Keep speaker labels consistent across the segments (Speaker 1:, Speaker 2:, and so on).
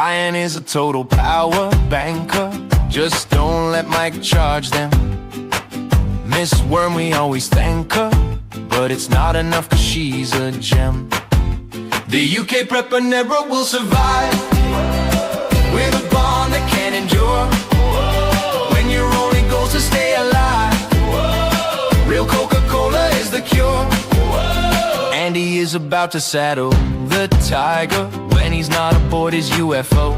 Speaker 1: Brian is a total power banker. Just don't let Mike charge them. Miss Worm, we always thank her, but it's not enough cause she's a gem. The UK prepper never will survive with a bond that can endure. When your only goal's to stay alive, real Coca-Cola is the cure. And he is about to saddle the tiger when he's not aboard his UFO.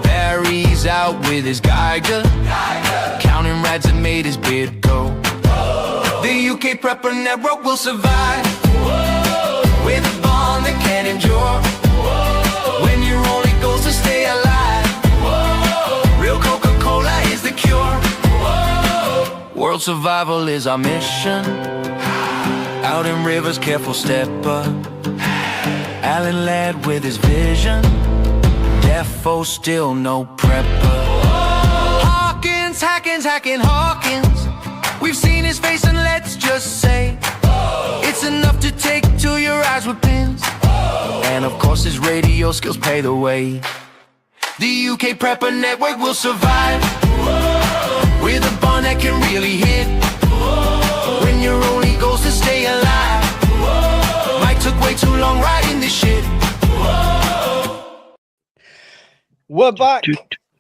Speaker 1: Barry's out with his Geiger, counting rads that made his beard go. The UK prepper never will survive with a bond that can endure. When your only goal's to stay alive, real Coca-Cola is the cure. World survival is our mission. Out in rivers, careful stepper. Alan led with his vision. Defo still no prepper. Hawkins, hacking Hawkins. We've seen his face and let's just say it's enough to take to your eyes with pins. And of course his radio skills pay the way. The UK Prepper Network will survive with a bond that can really hit. When your only goal's to stay alive, Mike took way too long riding this shit.
Speaker 2: We're back.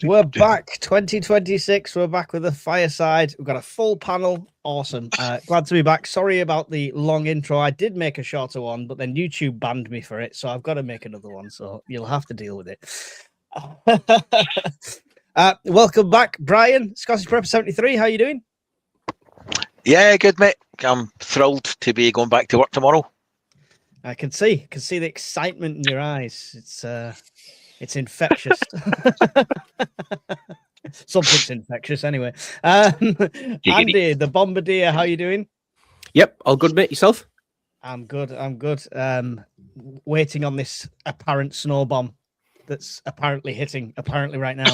Speaker 2: We're back. 2026. We're back with a Fireside. We've got a full panel. Awesome. Glad to be back. Sorry about the long intro. I did make a shorter one, but then YouTube banned me for it, so I've got to make another one. So you'll have to deal with it. Welcome back, Brian. Scottish Prep 73. How you doing?
Speaker 3: Yeah, good, mate. I'm thrilled to be going back to work tomorrow.
Speaker 2: I can see the excitement in your eyes. It's infectious. Something's infectious anyway. Andy, the Bombardier, how you doing?
Speaker 4: Yep, all good, mate. Yourself?
Speaker 2: I'm good. Waiting on this apparent snow bomb that's apparently hitting right now.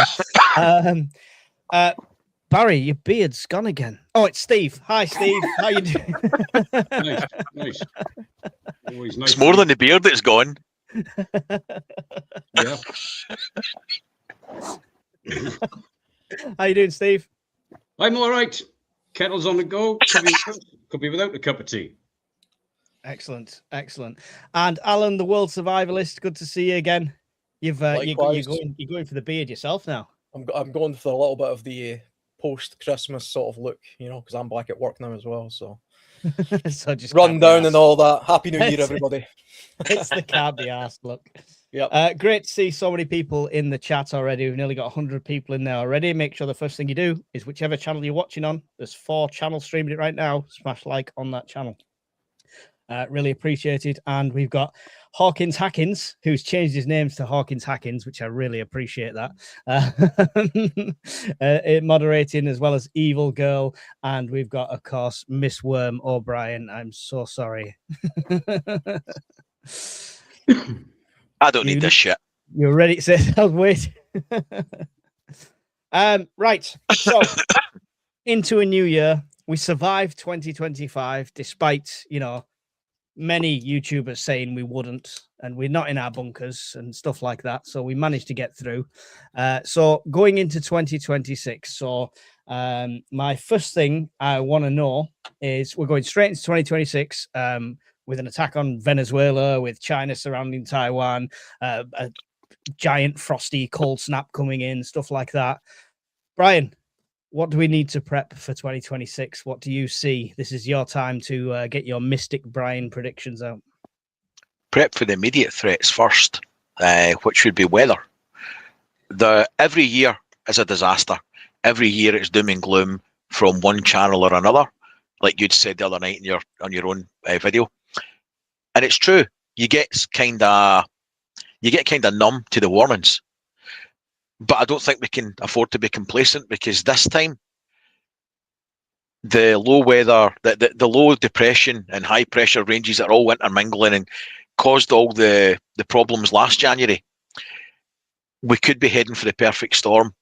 Speaker 2: Barry, your beard's gone again. Oh, it's Steve. Hi, Steve. How you doing?
Speaker 5: Nice. Always nice.
Speaker 3: It's more than the beard that's gone.
Speaker 5: Yeah.
Speaker 2: How you doing, Steve?
Speaker 5: I'm all right. Kettle's on the go. Could be without a cup of tea.
Speaker 2: Excellent. And Alan, the world survivalist, good to see you again. You're going for the beard yourself now.
Speaker 4: I'm going for a little bit of the post-Christmas sort of look, because I'm back at work now as well. So,
Speaker 2: so just
Speaker 4: run down and all that. Happy New Year, everybody.
Speaker 2: It's the can't be asked look.
Speaker 4: Yeah.
Speaker 2: Great to see so many people in the chat already. We've nearly got 100 people in there already. Make sure the first thing you do is whichever channel you're watching on. There's 4 channels streaming it right now. Smash like on that channel. Really appreciated. And we've got Hawkins Hackins, who's changed his names to Hawkins Hackins, which I really appreciate that. Moderating, as well as Evil Girl. And we've got, of course, Miss Worm O'Brien. I'm so sorry.
Speaker 3: I don't need this shit.
Speaker 2: You're ready to say, I was waiting. Right. So, into a new year. We survived 2025, despite, many YouTubers saying we wouldn't, and we're not in our bunkers and stuff like that. So we managed to get through. So going into 2026. So my first thing I want to know is we're going straight into 2026 with an attack on Venezuela, with China surrounding Taiwan, a giant frosty cold snap coming in, stuff like that. Brian, what do we need to prep for 2026? What do you see? This is your time to get your Mystic Brian predictions out.
Speaker 3: Prep for the immediate threats first, which would be weather. Every year is a disaster. Every year it's doom and gloom from one channel or another, like you'd said the other night on your own video. And it's true. You get kind of numb to the warnings. But I don't think we can afford to be complacent, because this time the low weather, the low depression and high pressure ranges are all intermingling and caused all the problems last January. We could be heading for the perfect storm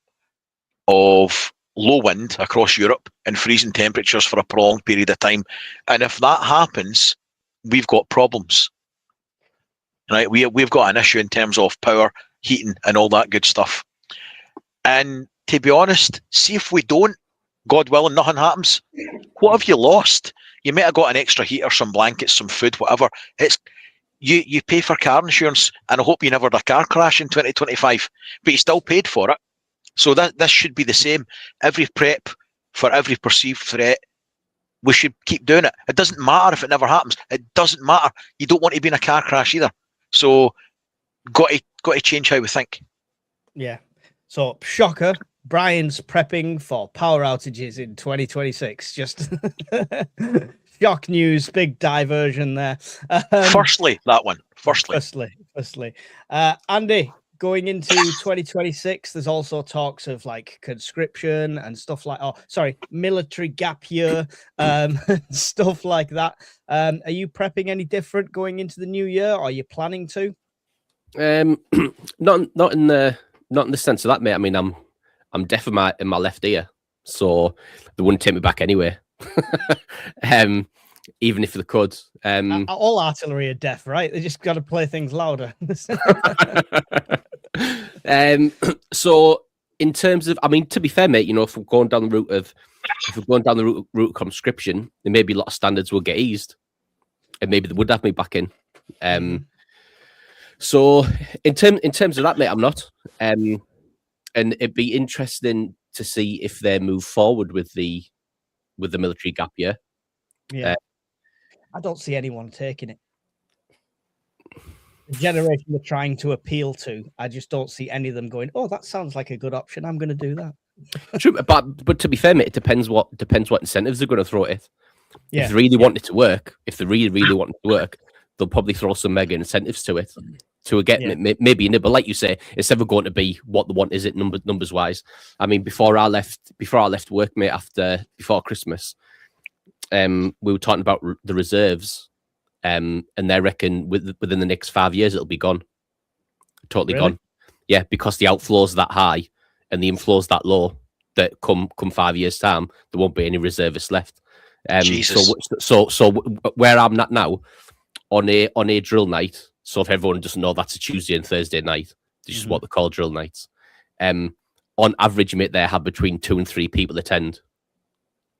Speaker 3: of low wind across Europe and freezing temperatures for a prolonged period of time. And if that happens, we've got problems. Right? We've got an issue in terms of power heating and all that good stuff. And to be honest, see if we don't, God willing, nothing happens. What have you lost? You might have got an extra heater, some blankets, some food, whatever. It's you pay for car insurance, and I hope you never had a car crash in 2025, but you still paid for it. So this should be the same. Every prep for every perceived threat, we should keep doing it. It doesn't matter if it never happens. It doesn't matter. You don't want to be in a car crash either. So got to change how we think.
Speaker 2: Yeah. So shocker, Brian's prepping for power outages in 2026. Just shock news, big diversion there.
Speaker 3: Firstly, that one. Firstly.
Speaker 2: Andy, going into 2026, there's also talks of like conscription and stuff like, military gap year, stuff like that. Are you prepping any different going into the new year? Or are you planning to?
Speaker 6: Not in the sense of that, mate. I mean, I'm deaf in my left ear, so they wouldn't take me back anyway. Even if they could.
Speaker 2: All artillery are deaf, right? They just got to play things louder.
Speaker 6: So in terms of, I mean, to be fair, mate, you know, if we're going down the route of conscription, then maybe a lot of standards will get eased, and maybe they would have me back in. So in terms of that, mate, I'm not. And it'd be interesting to see if they move forward with the military gap year.
Speaker 2: Yeah. I don't see anyone taking it. The generation they're trying to appeal to, I just don't see any of them going, oh, that sounds like a good option. I'm going to do that.
Speaker 6: True, but to be fair, mate, it depends what incentives they're going to throw at it.
Speaker 2: Yeah.
Speaker 6: If they really want it to work, they'll probably throw some mega incentives to it to get maybe a nibble. Like you say, it's never going to be what they want, is it? Numbers wise. I mean, before I left work, mate, before Christmas, we were talking about the reserves, and they reckon within the next 5 years it'll be gone, totally gone. Yeah, because the outflows that high and the inflows that low, that come 5 years time, there won't be any reservists left.
Speaker 3: Jesus.
Speaker 6: So where I'm at now, on a drill night. So if everyone doesn't know, that's a Tuesday and Thursday night. This is what they call drill nights. On average, mate, they have between 2 and 3 people attend,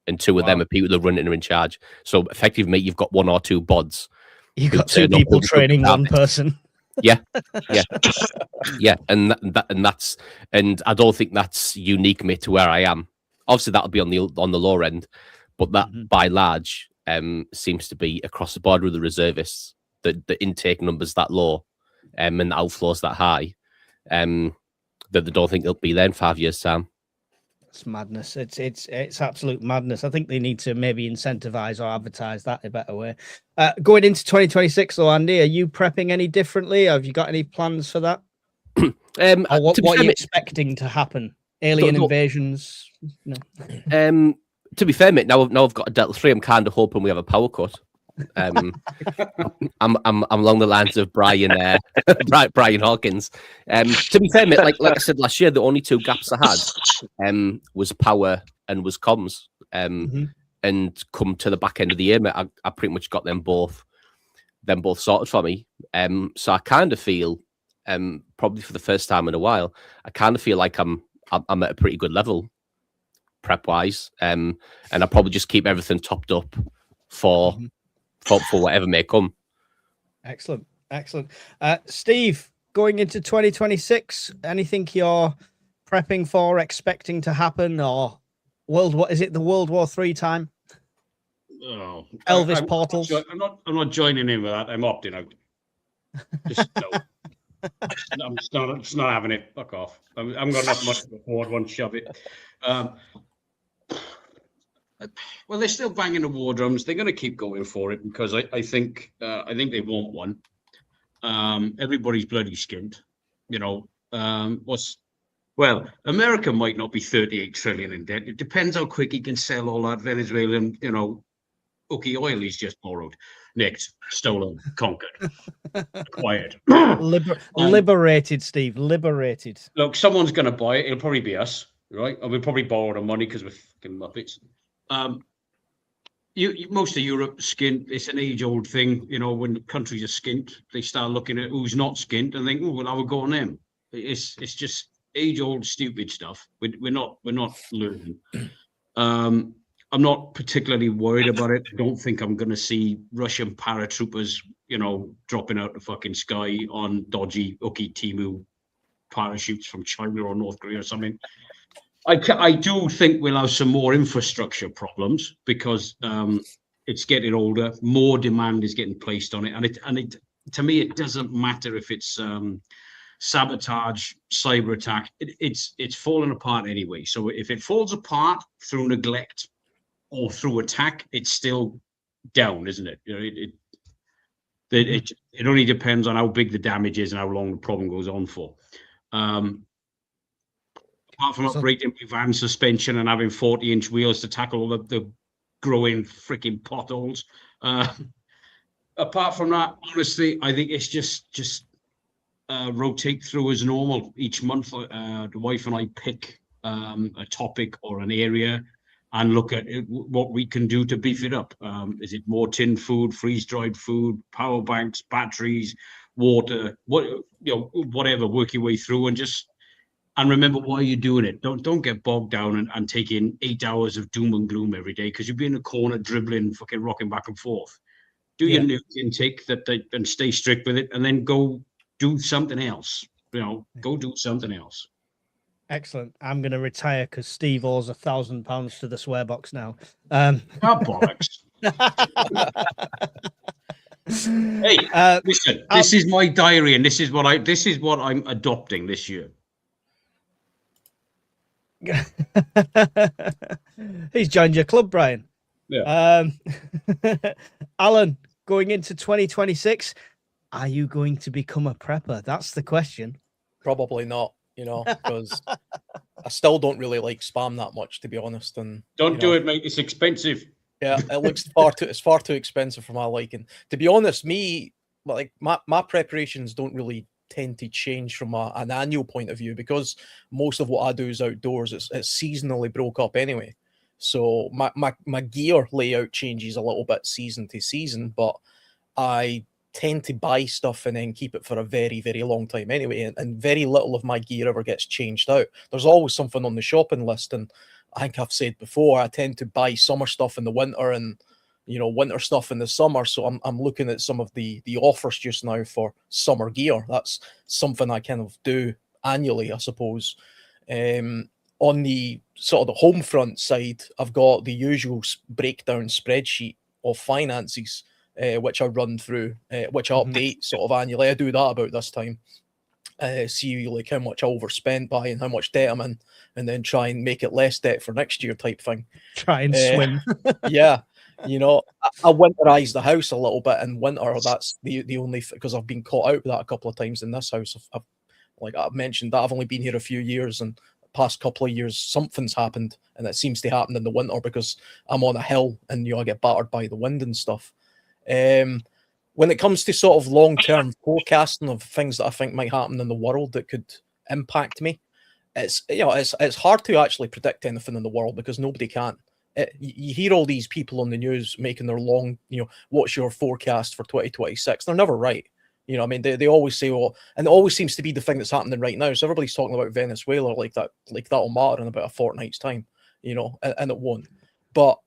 Speaker 6: and 2 of them are people that run and are in charge. So effectively, mate, you've got 1 or 2 bods.
Speaker 2: You've got 2 people training 1 person.
Speaker 6: Yeah, and I don't think that's unique, mate, to where I am. Obviously, that'll be on the lower end, but that by large seems to be across the board with the reservists. The intake numbers that low, and the outflows that high, that they don't think they'll be there in 5 years' time.
Speaker 2: It's madness. It's absolute madness. I think they need to maybe incentivize or advertise that a better way. Going into 2026, though, Andy, are you prepping any differently? Have you got any plans for that? Or what are you expecting to happen? Alien invasions? No.
Speaker 6: To be fair, mate, now I've got a Delta 3, I'm kind of hoping we have a power cut. I'm along the lines of Brian Hawkins. To be fair, mate, like I said last year, the only 2 gaps I had was power and was comms. And come to the back end of the year, mate, I pretty much got them both sorted for me. So I kind of feel, probably for the first time in a while, I kind of feel like I'm at a pretty good level prep wise. And I probably just keep everything topped up for whatever may come. Excellent.
Speaker 2: Steve, going into 2026, anything you're prepping for, expecting to happen, or the World War III time?
Speaker 5: Oh,
Speaker 2: Elvis portals.
Speaker 5: I'm not joining in with that. I'm opting out. Just no. I'm just not having it. Fuck off. I'm got enough much to afford. One shove it. Well, they're still banging the war drums. They're going to keep going for it because I think they want one. Everybody's bloody skint. You know, America might not be 38 trillion in debt. It depends how quick he can sell all that Venezuelan, hooky oil he's just borrowed, nicked, stolen, conquered, acquired.
Speaker 2: Liberated, Steve. Liberated.
Speaker 5: Look, someone's going to buy it. It'll probably be us, right? And we'll probably borrow the money because we're fucking muppets. Most of Europe skint. It's an age-old thing. When countries are skint, they start looking at who's not skint and think, "Oh, we'll have a go on them." It's just age-old stupid stuff. We're not learning. I'm not particularly worried about it. I don't think I'm going to see Russian paratroopers, dropping out the fucking sky on dodgy Uki Timu parachutes from China or North Korea or something. I do think we'll have some more infrastructure problems because it's getting older. More demand is getting placed on it, and it to me it doesn't matter if it's sabotage, cyber attack. It's falling apart anyway. So if it falls apart through neglect or through attack, it's still down, isn't it? It only depends on how big the damage is and how long the problem goes on for. Apart from upgrading my van suspension and having 40-inch wheels to tackle all the growing freaking potholes. Apart from that, honestly, I think it's just rotate through as normal. Each month, the wife and I pick a topic or an area and look at what we can do to beef it up. Is it more tin food, freeze-dried food, power banks, batteries, water, whatever, work your way through and remember why you're doing it. Don't get bogged down and take in 8 hours of doom and gloom every day because you'll be in a corner dribbling, fucking rocking back and forth. Do your new intake and stay strict with it, and then go do something else. Go do something else.
Speaker 2: Excellent. I'm going to retire because Steve owes £1,000 to the swear box now.
Speaker 5: Bollocks. Hey, listen. This is my diary, and this is what I'm adopting this year.
Speaker 2: He's joined your club, Brian.
Speaker 5: Yeah.
Speaker 2: Alan, going into 2026, are you going to become a prepper? That's the question.
Speaker 4: Probably not, because I still don't really like spam that much, to be honest. And
Speaker 5: don't do it, mate. It's expensive.
Speaker 4: Yeah, it looks far too expensive for my liking. To be honest, my preparations don't really tend to change from an annual point of view because most of what I do is outdoors. It's seasonally broke up anyway. So my gear layout changes a little bit season to season, but I tend to buy stuff and then keep it for a very, very long time anyway. And very little of my gear ever gets changed out. There's always something on the shopping list. And I think I've said before, I tend to buy summer stuff in the winter and, winter stuff in the summer. So I'm looking at some of the offers just now for summer gear. That's something I kind of do annually, I suppose. On the sort of the home front side, I've got the usual breakdown spreadsheet of finances, which I run through, which I update sort of annually. I do that about this time. See like how much I overspent by and how much debt I'm in, and then try and make it less debt for next year type thing.
Speaker 2: Try and swim.
Speaker 4: Yeah. I winterize the house a little bit in winter. That's the only because I've been caught out with that a couple of times in this house. Like I've mentioned that I've only been here a few years, and past couple of years something's happened, and it seems to happen in the winter because I'm on a hill and I get battered by the wind and stuff. When it comes to sort of long-term forecasting of things that I think might happen in the world that could impact me, it's hard to actually predict anything in the world because nobody can. You hear all these people on the news making their long, what's your forecast for 2026? They're never right. They always say, and it always seems to be the thing that's happening right now. So everybody's talking about Venezuela like that'll matter in about a fortnight's time, and it won't. But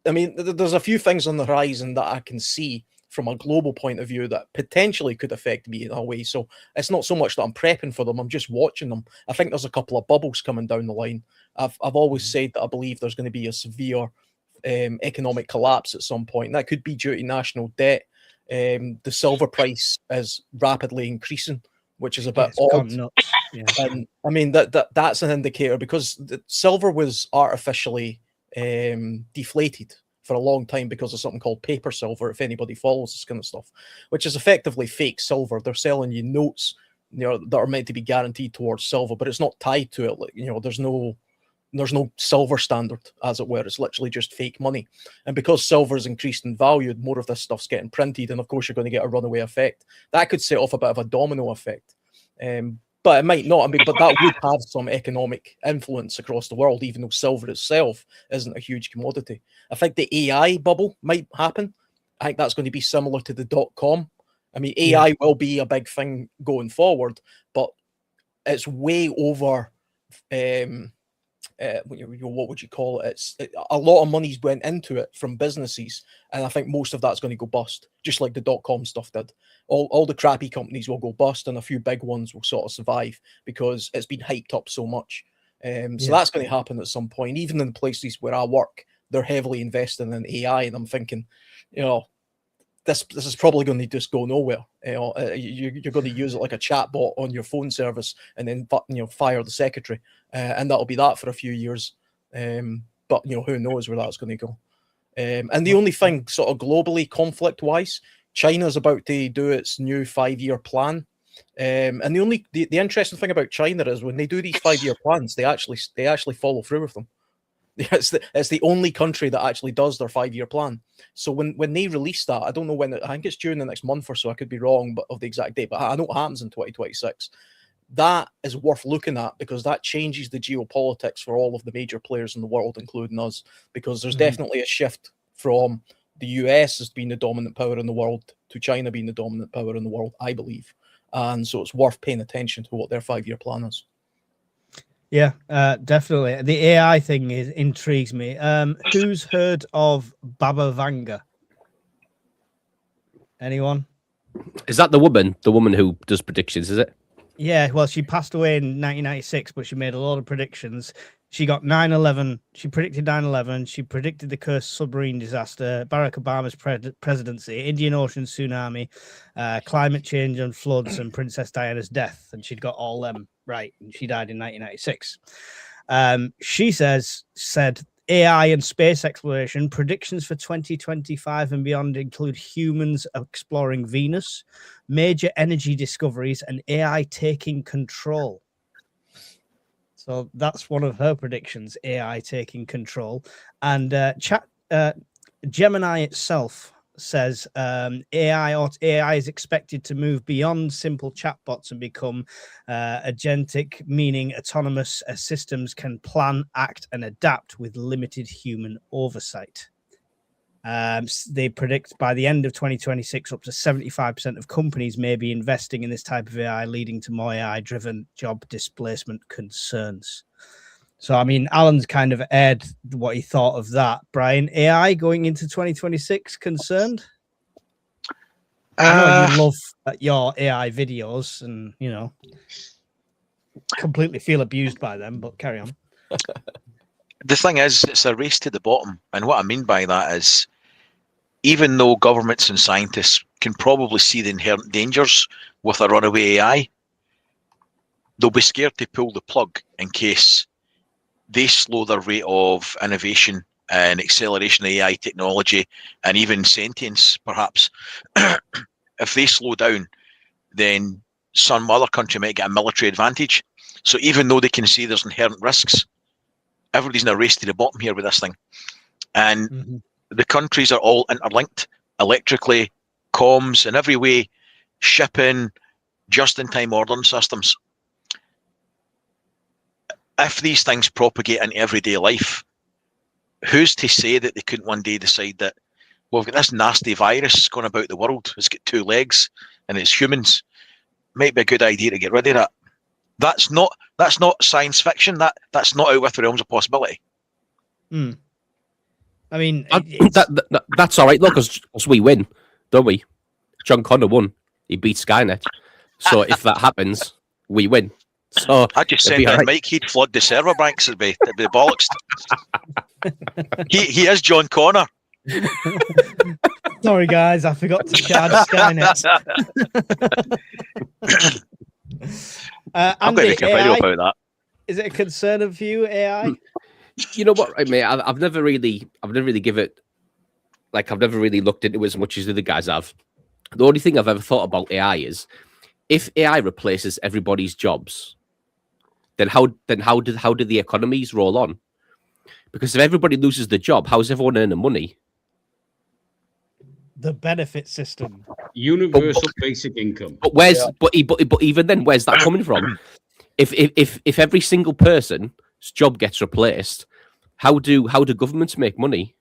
Speaker 4: there's a few things on the horizon that I can see from a global point of view that potentially could affect me in a way. So it's not so much that I'm prepping for them, I'm just watching them. I think there's a couple of bubbles coming down the line. I've always said that I believe there's going to be a severe economic collapse at some point. That could be due to national debt. The silver price is rapidly increasing, which is a bit odd.
Speaker 2: Yeah.
Speaker 4: And that's an indicator because the silver was artificially deflated for a long time because of something called paper silver, if anybody follows this kind of stuff, which is effectively fake silver. They're selling you notes that are meant to be guaranteed towards silver, but it's not tied to it. There's no silver standard, as it were. It's literally just fake money. And because silver is increased in value, more of this stuff's getting printed, and of course you're going to get a runaway effect. That could set off a bit of a domino effect. But it might not. But that would have some economic influence across the world, even though silver itself isn't a huge commodity. I think the AI bubble might happen. I think that's going to be similar to the .com. AI will be a big thing going forward, but it's way over. What would you call it? A lot of money's went into it from businesses, and I think most of that's going to go bust, just like the .com stuff did. All the crappy companies will go bust, and a few big ones will sort of survive because it's been hyped up so much. So that's going to happen at some point. Even in the places where I work, they're heavily investing in AI, and I'm thinking, this is probably going to just go nowhere. You're going to use it like a chat bot on your phone service, and then fire the secretary, and that'll be that for a few years. But who knows where that's going to go. And the only thing, sort of globally, conflict-wise, China's about to do its new 5-year plan. And the interesting thing about China is when they do these 5-year plans, they actually follow through with them. It's the only country that actually does their 5-year plan. So when they release that, I don't know when. I think it's due in the next month or so. I could be wrong, but of the exact date. But I know it happens in 2026. That is worth looking at because that changes the geopolitics for all of the major players in the world, including us. Because there's definitely a shift from the US as being the dominant power in the world to China being the dominant power in the world, I believe. And so it's worth paying attention to what their 5-year plan is.
Speaker 2: Yeah, definitely. The AI thing intrigues me. Who's heard of Baba Vanga? Anyone?
Speaker 6: Is that the woman who does predictions? Is it?
Speaker 2: Yeah. Well, she passed away in 1996, but she made a lot of predictions. She got 9/11. She predicted 9/11. She predicted the cursed submarine disaster, Barack Obama's presidency, Indian Ocean tsunami, climate change and floods, and Princess Diana's death. And she'd got all them right. And she died in 1996. She said AI and space exploration predictions for 2025 and beyond include humans exploring Venus, major energy discoveries, and AI taking control. So that's one of her predictions, AI taking control. And Gemini itself says AI is expected to move beyond simple chatbots and become agentic, meaning autonomous systems can plan, act, and adapt with limited human oversight. They predict by the end of 2026, up to 75% of companies may be investing in this type of AI, leading to more AI-driven job displacement concerns. So, I mean, Alan's kind of aired what he thought of that. Brian, AI going into 2026, concerned? I know you love your AI videos and, completely feel abused by them, but carry on.
Speaker 3: The thing is, it's a race to the bottom. And what I mean by that is, even though governments and scientists can probably see the inherent dangers with a runaway AI, they'll be scared to pull the plug in case they slow their rate of innovation and acceleration of AI technology and even sentience, perhaps. If they slow down, then some other country might get a military advantage. So even though they can see there's inherent risks, everybody's in a race to the bottom here with this thing. And the countries are all interlinked electrically, comms, in every way, shipping, just-in-time ordering systems. If these things propagate into everyday life, who's to say that they couldn't one day decide that, well, we've got this nasty virus going about the world, it's got 2 legs and it's humans, might be a good idea to get rid of that. That's not science fiction. That's not out with the realms of possibility.
Speaker 2: I mean,
Speaker 6: that's all right, look, because we win, don't we? John Connor won. He beat Skynet. So if that happens, we win. So
Speaker 3: I just said that Mike, he'd flood the server banks. It'd be bollocks. he is John Connor.
Speaker 2: Sorry, guys, I forgot to charge Skynet.
Speaker 3: I'm going to make a video about that.
Speaker 2: Is it a concern of you, AI?
Speaker 6: You know what, mate? I've never really give it. Like, I've never really looked into it as much as the other guys have. The only thing I've ever thought about AI is, if AI replaces everybody's jobs, then how do the economies roll on? Because if everybody loses the job, how's everyone earning money?
Speaker 2: The benefit system,
Speaker 5: universal basic income.
Speaker 6: But even then, where's that coming from? If every single person's job gets replaced, how do governments make money?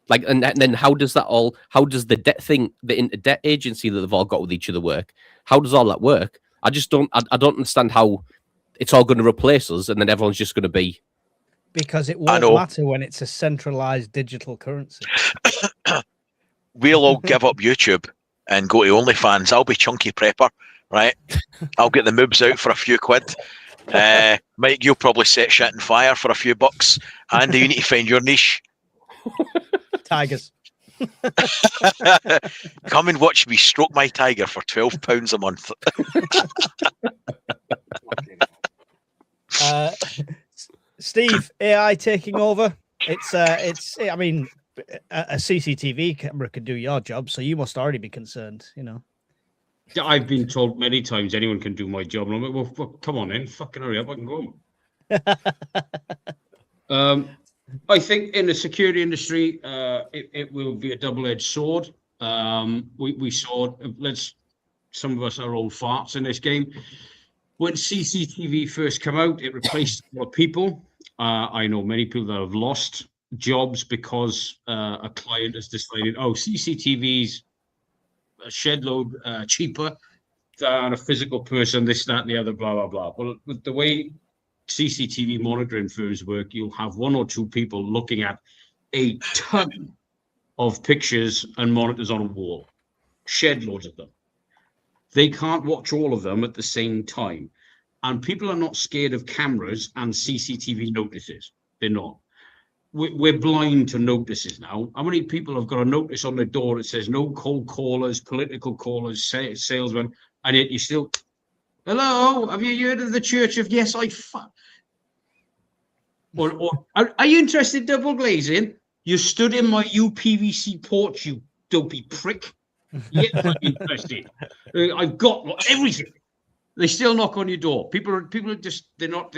Speaker 6: Like, and then how does the debt thing, the debt agency that they've all got with each other work? How does all that work? I just don't. I don't understand how it's all going to replace us, and then everyone's just going to be.
Speaker 2: Because it
Speaker 3: I
Speaker 2: won't
Speaker 3: know.
Speaker 2: matter when it's a centralized digital currency.
Speaker 3: We'll all give up YouTube and go to OnlyFans. I'll be Chunky Prepper, right? I'll get the moobs out for a few quid. Mike, you'll probably set shit on fire for a few bucks. Andy, you need to find your niche.
Speaker 2: Tigers.
Speaker 3: Come and watch me stroke my tiger for £12 a month.
Speaker 2: Steve, AI taking over. I mean, a CCTV camera could do your job, so you must already be concerned, you know.
Speaker 5: I've been told many times anyone can do my job, and I'm like, well, come on then, fucking hurry up, I can go. I think in the security industry, it will be a double-edged sword. We saw, some of us are old farts in this game. When CCTV first came out, it replaced a lot of people. I know many people that have lost jobs because a client has decided, CCTV's a shed load cheaper than a physical person, this, that, and the other, blah, blah, blah. Well, with the way CCTV monitoring firms work, you'll have one or two people looking at a ton of pictures and monitors on a wall, shed loads of them. They can't watch all of them at the same time. And people are not scared of cameras and CCTV notices. They're not. We're blind to notices now. How many people have got a notice on their door that says no cold callers, political callers, salesmen, and yet you still, hello, have you heard of the Church of Yes, I fuck? Or are you interested in double glazing? You stood in my UPVC porch, you dopey prick. Yes, I'm interested. I've got everything. They still knock on your door. People are just, they're not.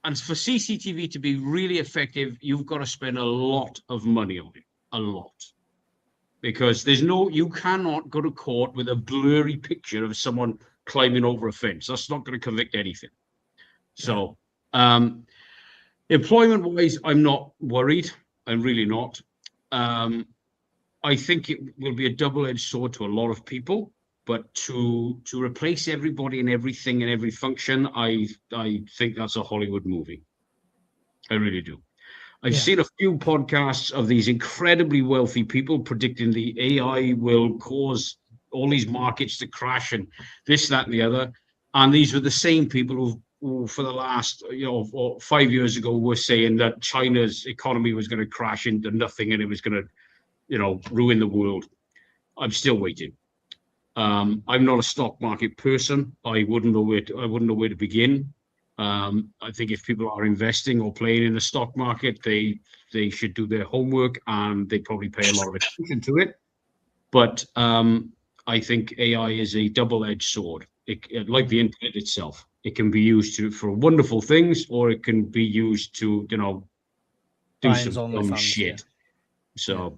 Speaker 5: And for CCTV to be really effective, you've got to spend a lot of money on it, a lot. Because you cannot go to court with a blurry picture of someone climbing over a fence. That's not going to convict anything. So, employment-wise, I'm not worried. I'm really not. I think it will be a double-edged sword to a lot of people. But to replace everybody and everything and every function, I think that's a Hollywood movie. I really do. I've seen a few podcasts of these incredibly wealthy people predicting the AI will cause all these markets to crash and this, that, and the other. And these were the same people who for the last, 5 years ago, were saying that China's economy was going to crash into nothing and it was going to, ruin the world. I'm still waiting. I'm not a stock market person. I wouldn't know where to begin. I think if people are investing or playing in the stock market, they should do their homework and they probably pay a lot of attention to it. But I think AI is a double-edged sword. Like the internet itself, it can be used for wonderful things, or it can be used to, do some dumb shit. So.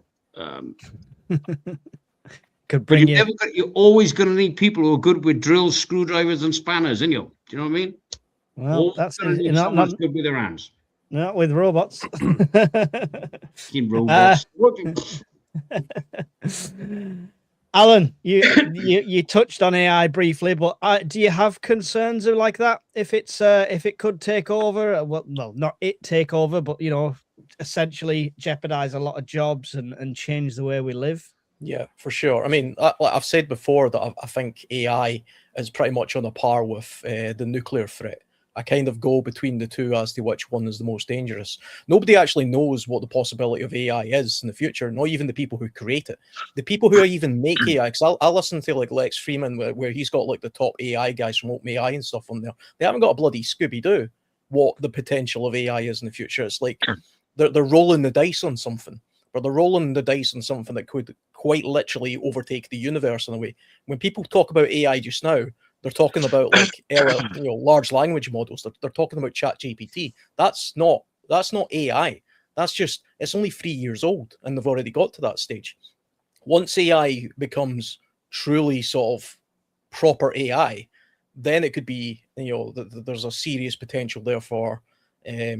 Speaker 5: But you're always going to need people who are good with drills, screwdrivers, and spanners, aren't you? Do you know what I mean?
Speaker 2: Well, that's
Speaker 5: someone's good with their hands.
Speaker 2: Not with robots.
Speaker 5: Robots.
Speaker 2: Alan, you touched on AI briefly, but do you have concerns like that? If it could take over, well, not it take over, but essentially jeopardize a lot of jobs and change the way we live.
Speaker 4: Yeah, for sure. I mean, I've said before that I think AI is pretty much on a par with the nuclear threat. I kind of go between the two as to which one is the most dangerous. Nobody actually knows what the possibility of AI is in the future, not even the people who create it. The people who even make AI, because I listen to like Lex Freeman, where he's got like the top AI guys from OpenAI and stuff on there. They haven't got a bloody Scooby-Doo what the potential of AI is in the future. It's like they're rolling the dice on something. But they're rolling the dice on something that could quite literally overtake the universe in a way. When people talk about AI just now, they're talking about like large language models. They're talking about ChatGPT. That's not AI. It's only 3 years old, and they've already got to that stage. Once AI becomes truly sort of proper AI, then it could be there's a serious potential there for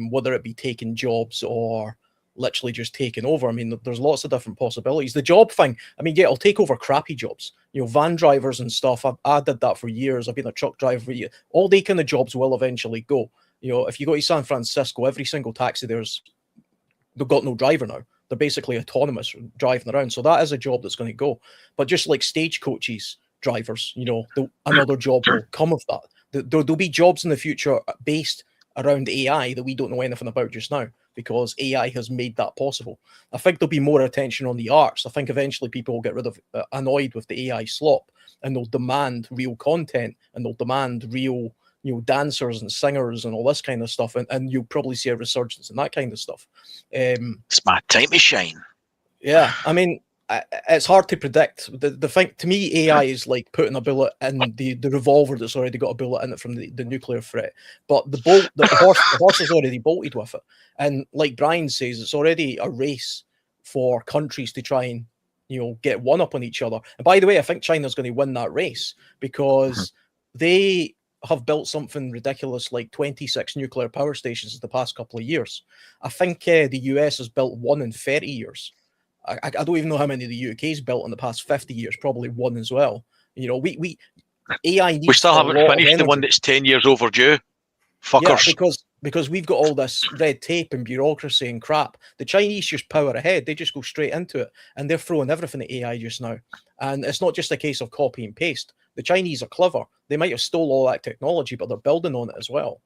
Speaker 4: whether it be taking jobs or literally just taking over. I mean, there's lots of different possibilities. The job thing, I mean, yeah, it'll take over crappy jobs. You know, van drivers and stuff. I did that for years. I've been a truck driver for years. All day kind of jobs will eventually go. You know, if you go to San Francisco, every single taxi they've got no driver now. They're basically autonomous driving around. So that is a job that's going to go. But just like stagecoaches drivers, you know, another job will come of that. There'll be jobs in the future based around AI that we don't know anything about just now, because AI has made that possible. I think there'll be more attention on the arts. I think eventually people will get rid of annoyed with the AI slop, and they'll demand real content, and they'll demand real, you know, dancers and singers and all this kind of stuff, and you'll probably see a resurgence in that kind of stuff.
Speaker 3: It's my time to shine.
Speaker 4: Yeah, I mean, it's hard to predict. The thing, to me, AI is like putting a bullet in the revolver that's already got a bullet in it from the nuclear threat. But the horse is already bolted with it. And like Brian says, it's already a race for countries to try and, you know, get one up on each other. And by the way, I think China's going to win that race, because they have built something ridiculous like 26 nuclear power stations in the past couple of years. I think the US has built one in 30 years. I don't even know how many the UK's built in the past 50 years, probably one as well. You know, AI needs
Speaker 3: We still
Speaker 4: a
Speaker 3: haven't
Speaker 4: lot of
Speaker 3: finished the one
Speaker 4: energy.
Speaker 3: that's 10 years overdue. Fuckers.
Speaker 4: Yeah, because we've got all this red tape and bureaucracy and crap. The Chinese just power ahead. They just go straight into it, and they're throwing everything at AI just now. And it's not just a case of copy and paste. The Chinese are clever. They might have stole all that technology, but they're building on it as well.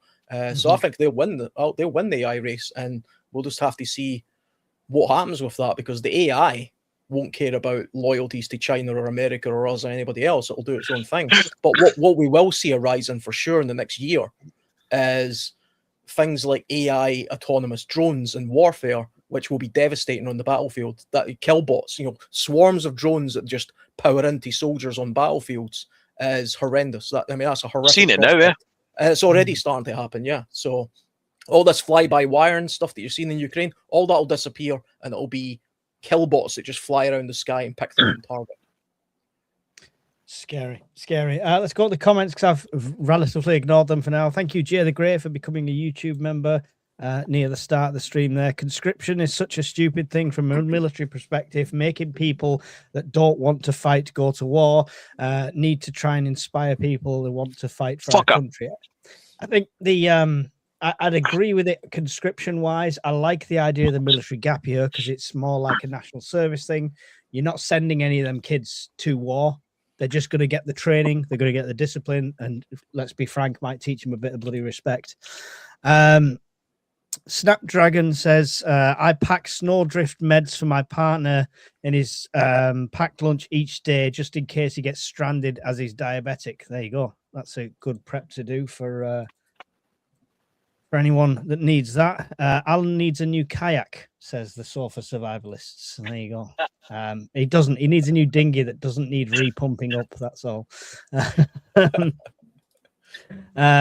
Speaker 4: So I think they'll win the AI race, and we'll just have to see what happens with that, because the AI won't care about loyalties to China or America or us or anybody else. It'll do its own thing. But what we will see arising for sure in the next year is things like AI autonomous drones and warfare, which will be devastating on the battlefield. That kill bots, you know, swarms of drones that just power into soldiers on battlefields is horrendous. That's a horrific.
Speaker 3: Seen it now, yeah.
Speaker 4: It's already starting to happen, yeah. So all this fly-by-wire and stuff that you're seeing in Ukraine, all that will disappear, and it'll be kill bots that just fly around the sky and pick them on target.
Speaker 2: Scary. Let's go to the comments, because I've relatively ignored them for now. Thank you, Jay the Grey, for becoming a YouTube member near the start of the stream there. Conscription is such a stupid thing from a military perspective, making people that don't want to fight go to war, need to try and inspire people who want to fight for our country. I think I'd agree with it conscription wise. I like the idea of the military gap year, because it's more like a national service thing. You're not sending any of them kids to war. They're just going to get the training. They're going to get the discipline. And let's be frank, might teach them a bit of bloody respect. Snapdragon says, I pack snowdrift meds for my partner in his packed lunch each day, just in case he gets stranded as he's diabetic. There you go. That's a good prep to do for anyone that needs that. Alan needs a new kayak, says the Sofa Survivalists. There you go. He doesn't. He needs a new dinghy that doesn't need repumping up. That's all.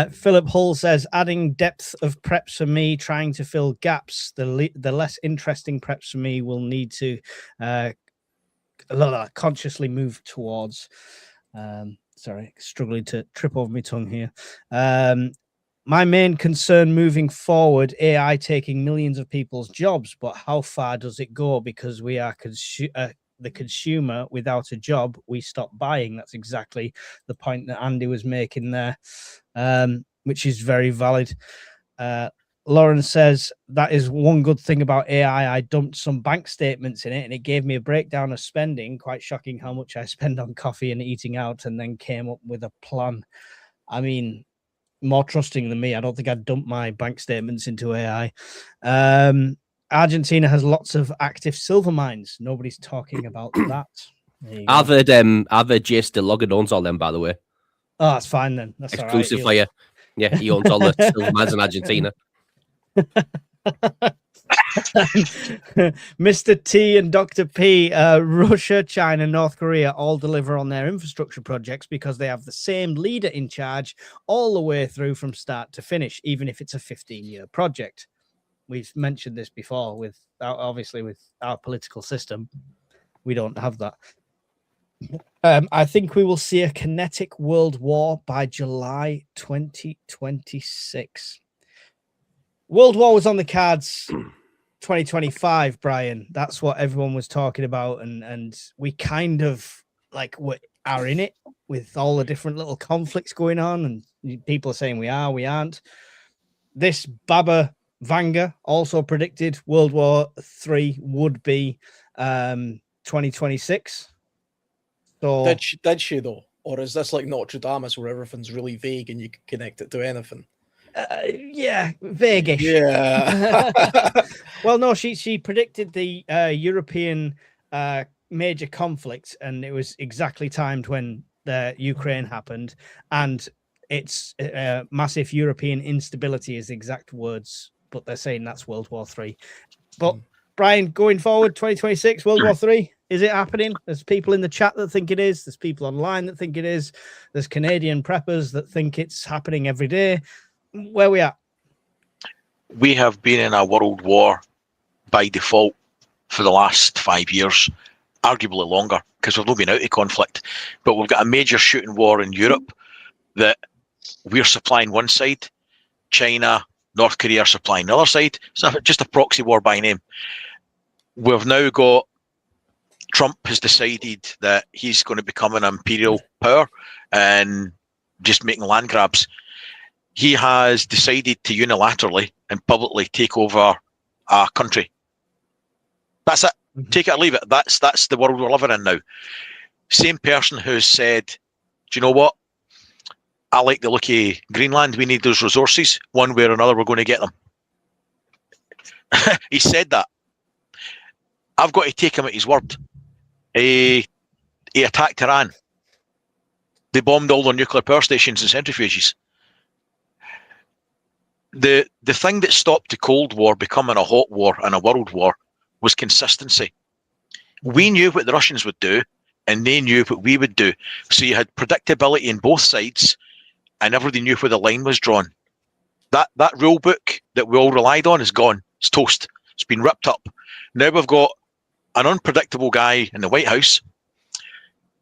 Speaker 2: Philip Hull says, adding depth of preps for me, trying to fill gaps. The less interesting preps for me will need to consciously move towards. Sorry, struggling to trip over my tongue here. My main concern moving forward, AI taking millions of people's jobs, but how far does it go? Because we are the consumer. Without a job, we stop buying. That's exactly the point that Andy was making there, which is very valid. Lauren says, that is one good thing about AI. I dumped some bank statements in it, and it gave me a breakdown of spending. Quite shocking how much I spend on coffee and eating out, and then came up with a plan. I mean, more trusting than me. I don't think I'd dump my bank statements into AI. Argentina has lots of active silver mines. Nobody's talking about that.
Speaker 6: I've heard Jay Logan owns all them, by the way.
Speaker 2: Oh, that's fine then. That's
Speaker 6: exclusive
Speaker 2: all right.
Speaker 6: for you. Yeah, he owns all the silver mines in Argentina.
Speaker 2: Mr. T and Dr. P, Russia, China, North Korea all deliver on their infrastructure projects because they have the same leader in charge all the way through from start to finish, even if it's a 15-year project. We've mentioned this before with our political system. We don't have that. I think we will see a kinetic world war by July 2026. World War was on the cards 2025, Brian. That's what everyone was talking about. And we kind of like, are in it with all the different little conflicts going on, and people are saying we are, we aren't. This Baba Vanga also predicted World War III would be 2026. So
Speaker 4: Did she though? Or is this like Notre Dame where everything's really vague and you can connect it to anything?
Speaker 2: yeah, vaguish.
Speaker 4: Yeah.
Speaker 2: Well, no, she predicted the European major conflict, and it was exactly timed when the Ukraine happened, and it's massive European instability is the exact words, but they're saying that's World War III. But Brian, going forward, 2026, World War III, is it happening? There's people in the chat that think it is. There's people online that think it is. There's Canadian preppers that think it's happening every day. Where we at?
Speaker 3: We have been in a world war by default for the last 5 years, arguably longer, because we've not been out of conflict. But we've got a major shooting war in Europe that we're supplying one side, China, North Korea are supplying the other side. It's just a proxy war by name. We've now got Trump has decided that he's going to become an imperial power and just making land grabs. He has decided to unilaterally and publicly take over a country. That's it. Take it or leave it. That's the world we're living in now. Same person who's said, do you know what? I like the look of Greenland. We need those resources. One way or another, we're going to get them. He said that. I've got to take him at his word. He attacked Iran. They bombed all their nuclear power stations and centrifuges. The thing that stopped the Cold War becoming a hot war and a world war was consistency. We knew what the Russians would do, and they knew what we would do. So you had predictability in both sides, and everybody knew where the line was drawn. That rule book that we all relied on is gone. It's toast. It's been ripped up. Now we've got an unpredictable guy in the White House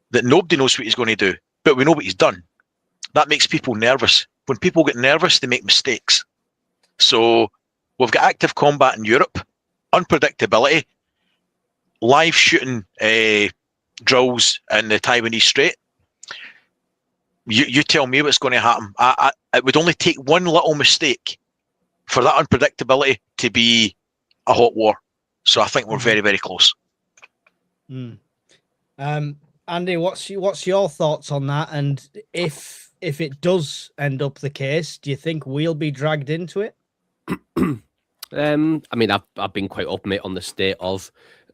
Speaker 3: that nobody knows what he's going to do, but we know what he's done. That makes people nervous. When people get nervous, they make mistakes. So we've got active combat in Europe, unpredictability, live shooting drills in the Taiwanese Strait. You tell me what's going to happen. It would only take one little mistake for that unpredictability to be a hot war. So I think we're very, very close.
Speaker 2: Andy, what's your thoughts on that? And if it does end up the case, do you think we'll be dragged into it?
Speaker 6: I mean, I've been quite open, mate, on the state of,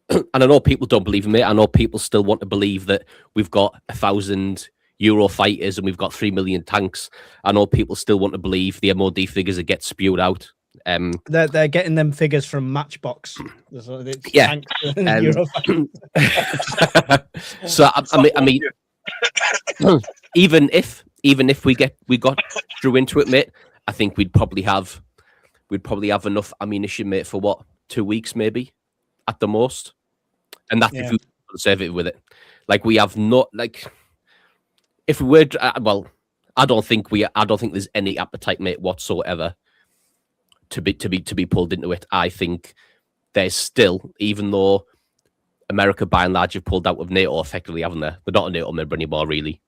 Speaker 6: and I know people don't believe in me. I know people still want to believe that we've got 1,000 Euro fighters and we've got 3 million tanks. I know people still want to believe the MOD figures that get spewed out.
Speaker 2: They're getting them figures from Matchbox. So
Speaker 6: yeah. So I mean, even if we got through into it, mate, I think we'd probably have enough ammunition, mate, for what, 2 weeks maybe at the most, and that's if we're conservative with it. Like we have not, like if we were, well, I don't think there's any appetite, mate, whatsoever to be pulled into it. I think there's still, even though America by and large have pulled out of NATO effectively, haven't they? They're not a NATO member anymore, really.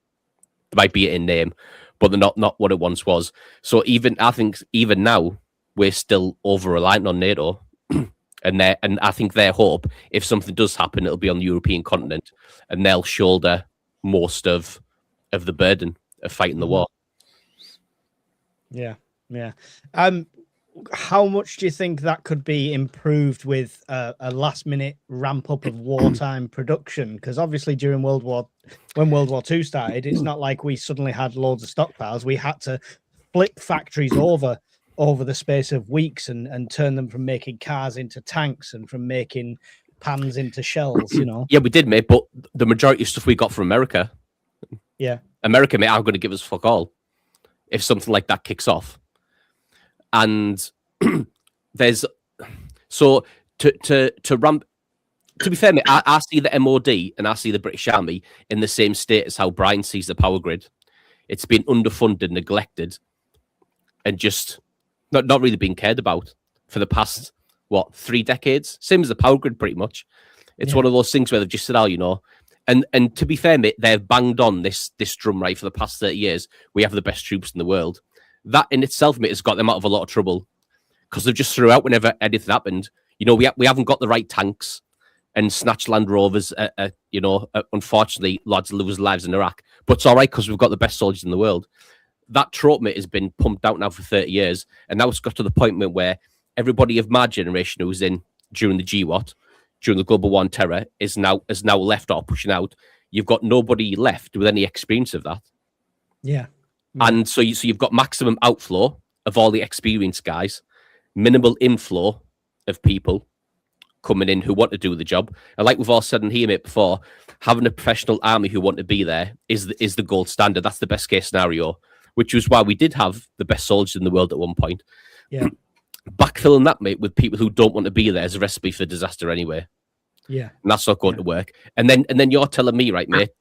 Speaker 6: They might be in name, but they're not what it once was. So I think even now we're still over reliant on NATO, and I think their hope, if something does happen, it'll be on the European continent, and they'll shoulder most of the burden of fighting the war.
Speaker 2: Yeah. How much do you think that could be improved with a last-minute ramp-up of wartime production? Because obviously when World War II started, it's not like we suddenly had loads of stockpiles. We had to flip factories over the space of weeks and turn them from making cars into tanks and from making pans into shells, you know?
Speaker 6: Yeah, we did, mate, but the majority of stuff we got from America, America, mate, are going to give us fuck all if something like that kicks off. And there's so to ramp. To be fair, mate, I see the MOD and I see the British Army in the same state as how Brian sees the power grid. It's been underfunded, neglected, and just not really being cared about for the past 3 decades. Same as the power grid, pretty much. It's one of those things where they've just said, And to be fair, mate, they've banged on this drum right for the past 30 years. We have the best troops in the world. That in itself, mate, has got them out of a lot of trouble because they've just threw out whenever anything happened. You know, we haven't got the right tanks, and snatch Land Rovers. Unfortunately, lads lose lives in Iraq, but it's all right because we've got the best soldiers in the world. That trope, mate, has been pumped out now for 30 years, and now it's got to the point where everybody of my generation who was in during the GWAT, during the Global War on Terror, is now left or pushing out. You've got nobody left with any experience of that.
Speaker 2: Yeah.
Speaker 6: And so you've got maximum outflow of all the experienced guys, minimal inflow of people coming in who want to do the job. And like we've all said in here, mate, before, having a professional army who want to be there is the gold standard. That's the best case scenario, which was why we did have the best soldiers in the world at one point.
Speaker 2: Yeah.
Speaker 6: Backfilling that, mate, with people who don't want to be there is a recipe for disaster anyway.
Speaker 2: Yeah.
Speaker 6: And that's not going to work. And then you're telling me, right, mate,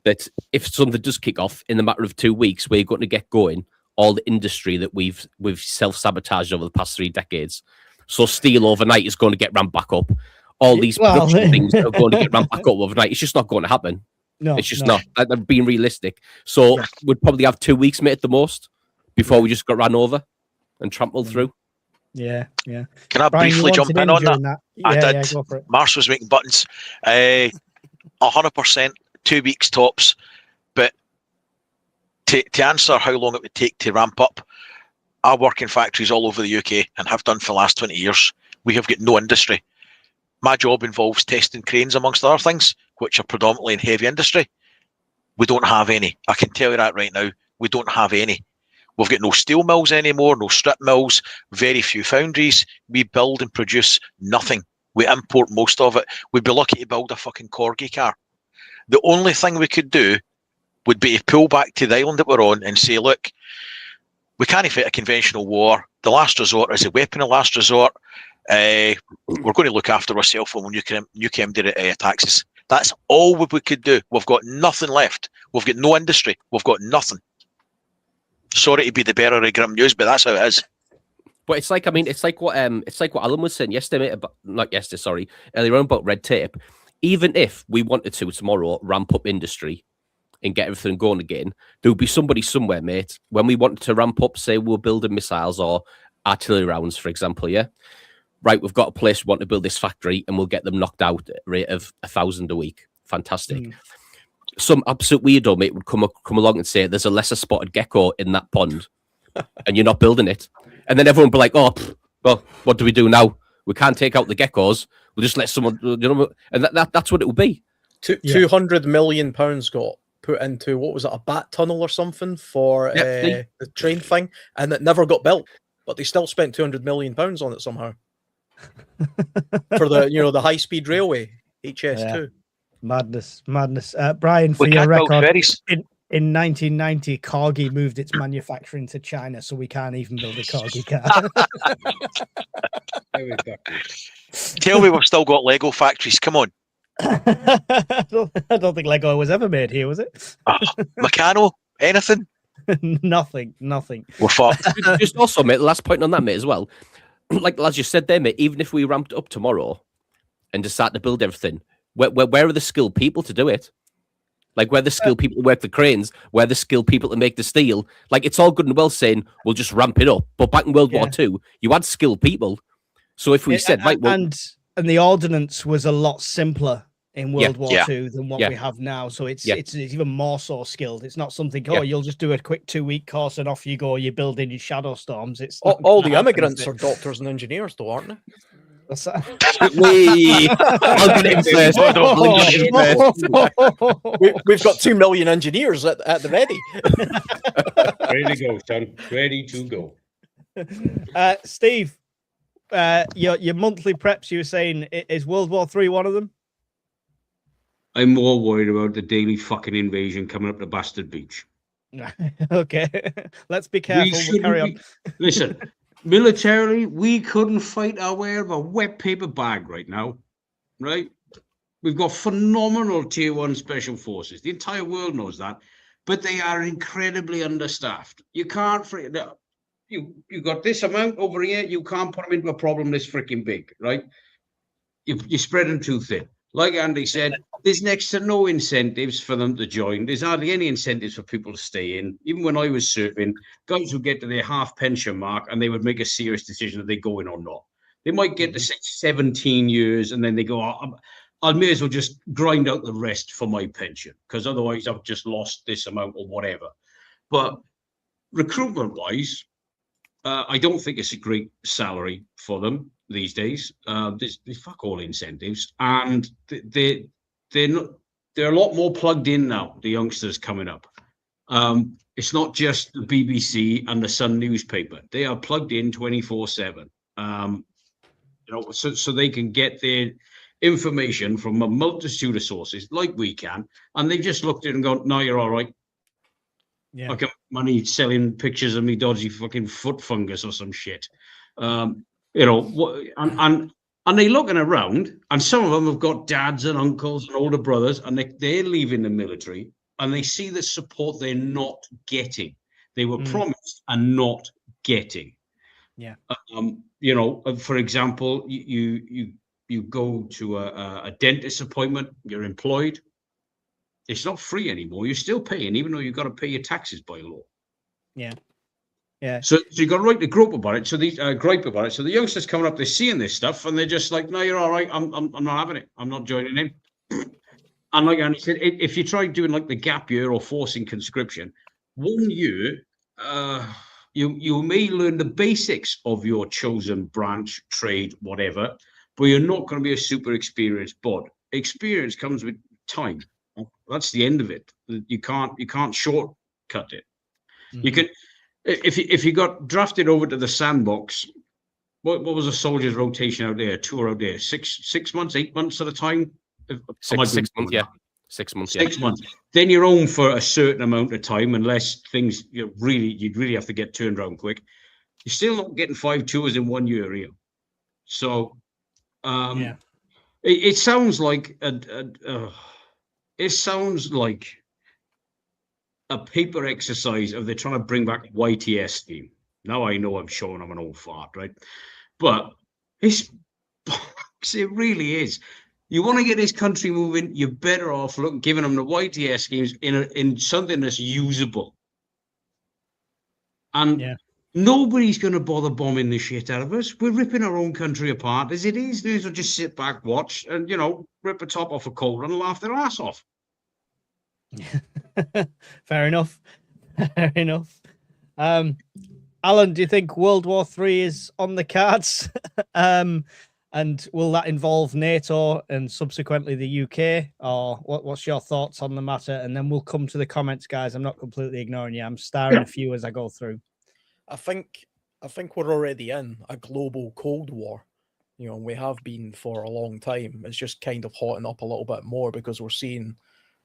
Speaker 6: that if something does kick off in the matter of 2 weeks, we're going to get going all the industry that we've self-sabotaged over the past 3 decades. So steel overnight is going to get ramped back up. All these production things are going to get ramped back up overnight. It's just not going to happen.
Speaker 2: No,
Speaker 6: it's just not. They're being realistic. So we'd probably have 2 weeks, mate, at the most, before we just got ran over and trampled through.
Speaker 2: Yeah, yeah.
Speaker 3: Can I
Speaker 2: Brian,
Speaker 3: briefly jump in on that?
Speaker 2: Yeah,
Speaker 3: I did.
Speaker 2: Yeah, go for it.
Speaker 3: Mars was making buttons. 100%, 2 weeks tops. But to answer how long it would take to ramp up, I work in factories all over the UK and have done for the last 20 years. We have got no industry. My job involves testing cranes, amongst other things, which are predominantly in heavy industry. We don't have any. I can tell you that right now. We don't have any. We've got no steel mills anymore, no strip mills, very few foundries. We build and produce nothing. We import most of it. We'd be lucky to build a fucking corgi car. The only thing we could do would be to pull back to the island that we're on and say, look, we can't fight a conventional war. The last resort is a weapon of last resort. We're going to look after ourselves when nuclear attacks us. That's all we could do. We've got nothing left. We've got no industry. We've got nothing. Sorry to be the bearer of grim news, but that's how it is.
Speaker 6: But it's like, I mean, it's like what Alan was saying yesterday, earlier on about red tape. Even if we wanted to tomorrow ramp up industry and get everything going again, there would be somebody somewhere, mate, when we wanted to ramp up, say we're building missiles or artillery rounds, for example, yeah? Right, we've got a place we want to build this factory and we'll get them knocked out at a rate of 1,000 a week. Fantastic. Some absolute weirdo, mate, would come along and say there's a lesser spotted gecko in that pond and you're not building it. And then everyone would be like, oh, well, what do we do now? We can't take out the geckos. We'll just let someone, and that's what it will be.
Speaker 4: £200 million got put into, what was it, a bat tunnel or something for the train thing, and it never got built, but they still spent £200 million on it somehow for the high speed railway HS2.
Speaker 2: Madness. Brian, for your record, in 1990, Corgi moved its manufacturing to China, so we can't even build a Corgi car.
Speaker 3: Tell me we've still got Lego factories. Come on.
Speaker 2: I don't think Lego was ever made here, was it?
Speaker 3: Meccano? Anything?
Speaker 2: Nothing.
Speaker 3: We're fucked.
Speaker 6: Just also, mate, the last point on that, mate, as well. Like as you said there, mate, even if we ramped up tomorrow and just started to build everything, where are the skilled people to do it? Like, where the skilled people to work the cranes, where the skilled people to make the steel. Like, it's all good and well saying we'll just ramp it up. But back in World War II, you had skilled people. So if we said, right, well,
Speaker 2: and the ordnance was a lot simpler in World War II than what we have now. So it's even more so skilled. It's not something, you'll just do a quick 2-week course and off you go. You're building your shadow storms. It's
Speaker 4: all the immigrants are doctors and engineers, though, aren't they?
Speaker 2: What's that?
Speaker 4: We've got 2 million engineers at the ready.
Speaker 5: Ready to go, son. Ready to go.
Speaker 2: Steve, your monthly preps, you were saying, is World War III one of them?
Speaker 5: I'm more worried about the daily fucking invasion coming up the bastard beach.
Speaker 2: Okay, let's be careful. We'll carry on.
Speaker 5: Listen, militarily, we couldn't fight our way out of a wet paper bag right now, right? We've got phenomenal tier 1 special forces. The entire world knows that, but they are incredibly understaffed. You can't you got this amount over here. You can't put them into a problem this freaking big, right? You spread them too thin. like Andy said, there's next to no incentives for them to join. There's hardly any incentives for people to stay in. Even when I was surfing, guys would get to their half pension mark and they would make a serious decision if they go in or not. They might get to 17 years and then they go, I may as well just grind out the rest for my pension because otherwise I've just lost this amount or whatever. But recruitment-wise, I don't think it's a great salary for them these days. There's fuck all incentives, and they're a lot more plugged in now. The youngsters coming up, it's not just the BBC and the Sun newspaper. They are plugged in 24/7. So they can get their information from a multitude of sources, like we can, and they just looked at it and gone, "No, you're all right."
Speaker 2: Yeah.
Speaker 5: I got money selling pictures of me dodgy fucking foot fungus or some shit. And they're looking around, and some of them have got dads and uncles and older brothers, and they're leaving the military, and they see the support they're not getting. They were promised and not getting.
Speaker 2: Yeah.
Speaker 5: For example, you go to a dentist appointment, you're employed. It's not free anymore. You're still paying, even though you've got to pay your taxes by law.
Speaker 2: Yeah. Yeah.
Speaker 5: So you got right to gripe about it. So gripe about it. So the youngsters coming up, they're seeing this stuff, and they're just like, "No, you're all right. I'm not having it. I'm not joining in." And like Andy said, if you try doing like the gap year or forcing conscription, 1 year, you may learn the basics of your chosen branch, trade, whatever, but you're not going to be a super experienced bod. Experience comes with time. That's the end of it. You can't shortcut it. You can, if you got drafted over to the sandbox. What was a soldier's rotation out there? Tour out there? 6 months, 8 months at a time.
Speaker 6: 6 months, yeah. 6 months, yeah.
Speaker 5: 6 months. Then you're home for a certain amount of time, unless things you'd really have to get turned around quick. You're still not getting 5 tours in 1 year here. So, it sounds like it sounds like a paper exercise of they're trying to bring back YTS scheme. Now I know I'm showing I'm an old fart, right? But it really is. You want to get this country moving, you're better off giving them the YTS schemes in something that's usable. And nobody's going to bother bombing the shit out of us. We're ripping our own country apart as it is. They'll just sit back, watch, and, rip the top off a cold and laugh their ass off.
Speaker 2: Fair enough. Fair enough. Alan, do you think World War III is on the cards? And will that involve NATO and subsequently the UK? Or what's your thoughts on the matter? And then we'll come to the comments, guys. I'm not completely ignoring you. I'm starring a few as I go through.
Speaker 4: I think we're already in a global Cold War. We have been for a long time. It's just kind of hotting up a little bit more because we're seeing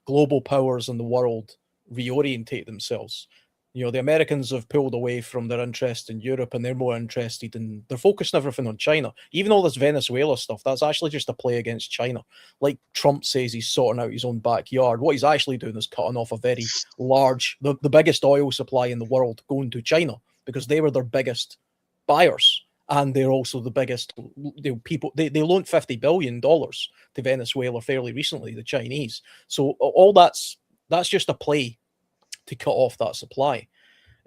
Speaker 4: global powers in the world reorientate themselves. The Americans have pulled away from their interest in Europe, and they're more interested in, they're focusing everything on China. Even all this Venezuela stuff, that's actually just a play against China. Like Trump says he's sorting out his own backyard. What he's actually doing is cutting off a very large, the biggest oil supply in the world going to China, because they were their biggest buyers. And they're also the biggest people. They loaned $50 billion to Venezuela fairly recently, the Chinese. So all that's just a play to cut off that supply.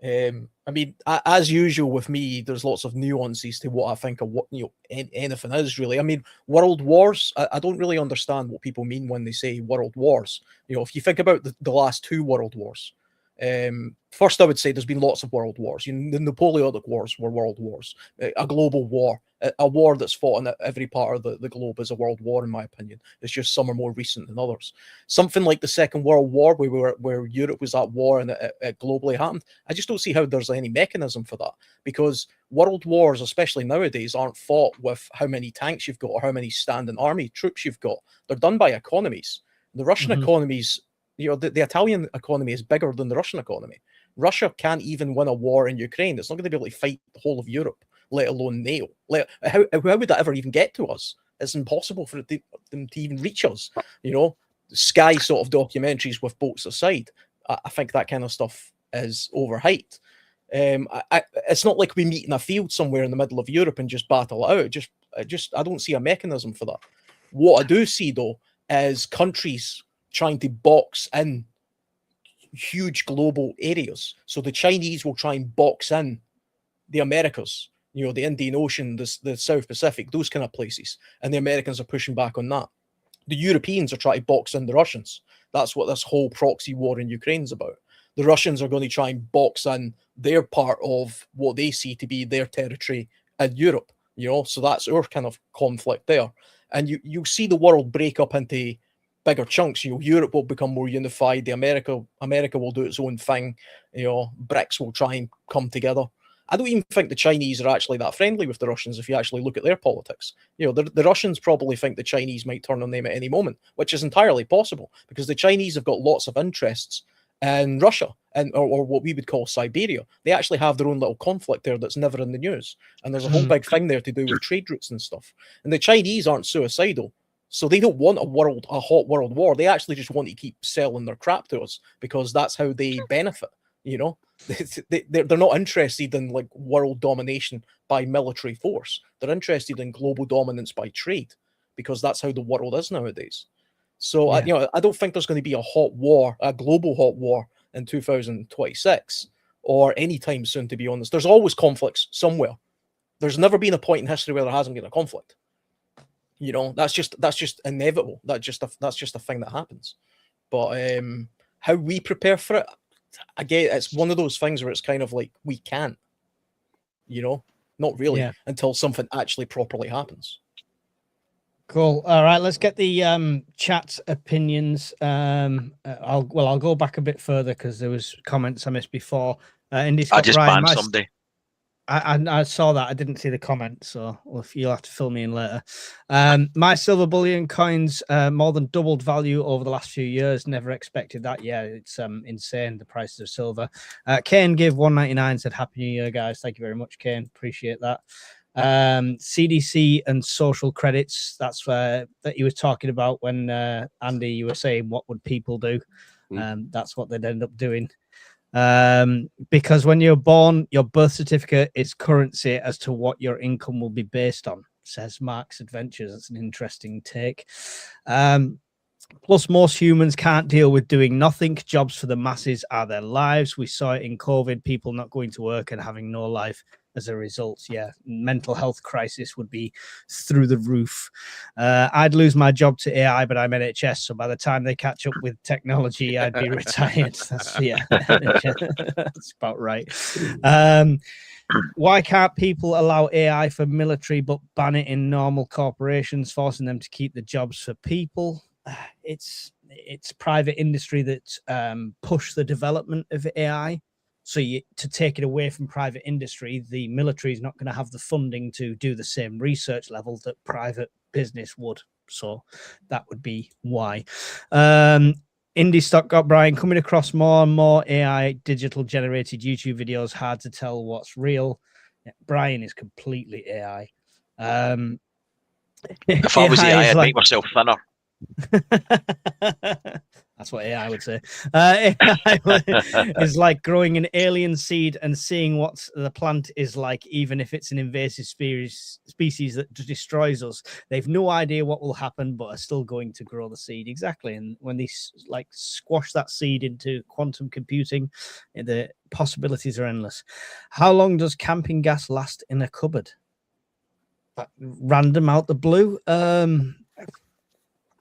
Speaker 4: As usual with me, there's lots of nuances to what I think of what anything is really. World wars. I don't really understand what people mean when they say world wars. If you think about the last 2 world wars. First, I would say there's been lots of world wars. The Napoleonic Wars were world wars, a global war, a war that's fought in every part of the globe is a world war, in my opinion. It's just some are more recent than others. Something like the Second World War, where Europe was at war and it globally happened. I just don't see how there's any mechanism for that, because world wars, especially nowadays, aren't fought with how many tanks you've got or how many standing army troops you've got. They're done by economies. The Russian economies. The Italian economy is bigger than the Russian economy. Russia can't even win a war in Ukraine. It's not going to be able to fight the whole of Europe, let alone NATO. How would that ever even get to us? It's impossible for them to even reach us. Sky sort of documentaries with boats aside. I think that kind of stuff is overhyped. It's not like we meet in a field somewhere in the middle of Europe and just battle it out. I don't see a mechanism for that. What I do see, though, is countries trying to box in huge global areas. So the Chinese will try and box in the Americas, the Indian Ocean, the South Pacific, those kind of places. And the Americans are pushing back on that. The Europeans are trying to box in the Russians. That's what this whole proxy war in Ukraine is about. The Russians are going to try and box in their part of what they see to be their territory in Europe, so that's our kind of conflict there. And you'll see the world break up into bigger chunks. Europe will become more unified. America will do its own thing. BRICS will try and come together. I don't even think the Chinese are actually that friendly with the Russians if you actually look at their politics. The Russians probably think the Chinese might turn on them at any moment, which is entirely possible because the Chinese have got lots of interests in Russia or what we would call Siberia. They actually have their own little conflict there that's never in the news. And there's a whole big thing there to do with trade routes and stuff. And the Chinese aren't suicidal. So they don't want a hot world war. They actually just want to keep selling their crap to us because that's how they benefit. They're not interested in like world domination by military force. They're interested in global dominance by trade because that's how the world is nowadays. So I don't think there's going to be a global hot war in 2026 or anytime soon, to be honest. There's always conflicts somewhere. There's never been a point in history where there hasn't been a conflict. That's just inevitable. That's just a thing that happens. But how we prepare for it, again, it's one of those things where it's kind of like we can't, not really until something actually properly happens.
Speaker 2: Cool. All right, let's get the chat opinions. I'll go back a bit further because there was comments I missed before. I just
Speaker 3: banned somebody.
Speaker 2: I saw that. I didn't see the comment, so you'll have to fill me in later. My silver bullion coins more than doubled value over the last few years. Never expected that. Yeah, it's insane, the prices of silver. Kane gave 199, said Happy New Year, guys. Thank you very much, Kane. Appreciate that. CDC and social credits, that's that you were talking about when Andy, you were saying what would people do. That's what they'd end up doing. Because when you're born, your birth certificate is currency as to what your income will be based on, says Mark's Adventures. That's an interesting take. Plus, most humans can't deal with doing nothing. Jobs for the masses are their lives. We saw it in COVID, people not going to work and having no life as a result. Yeah, mental health crisis would be through the roof. I'd lose my job to AI, but I'm NHS, so by the time they catch up with technology, I'd be retired. That's about right. Why can't people allow AI for military but ban it in normal corporations, forcing them to keep the jobs for people? It's private industry that push the development of AI. So to take it away from private industry, the military is not going to have the funding to do the same research level that private business would. So that would be why. Indie Stock got Brian coming across more and more AI digital generated YouTube videos. Hard to tell what's real. Yeah, Brian is completely AI.
Speaker 3: If I was AI, I'd make myself thinner.
Speaker 2: That's what AI would say. AI is like growing an alien seed and seeing what the plant is like, even if it's an invasive species that destroys us. They've no idea what will happen, but are still going to grow the seed. Exactly. And when they squash that seed into quantum computing, the possibilities are endless. How long does camping gas last in a cupboard? Random out the blue.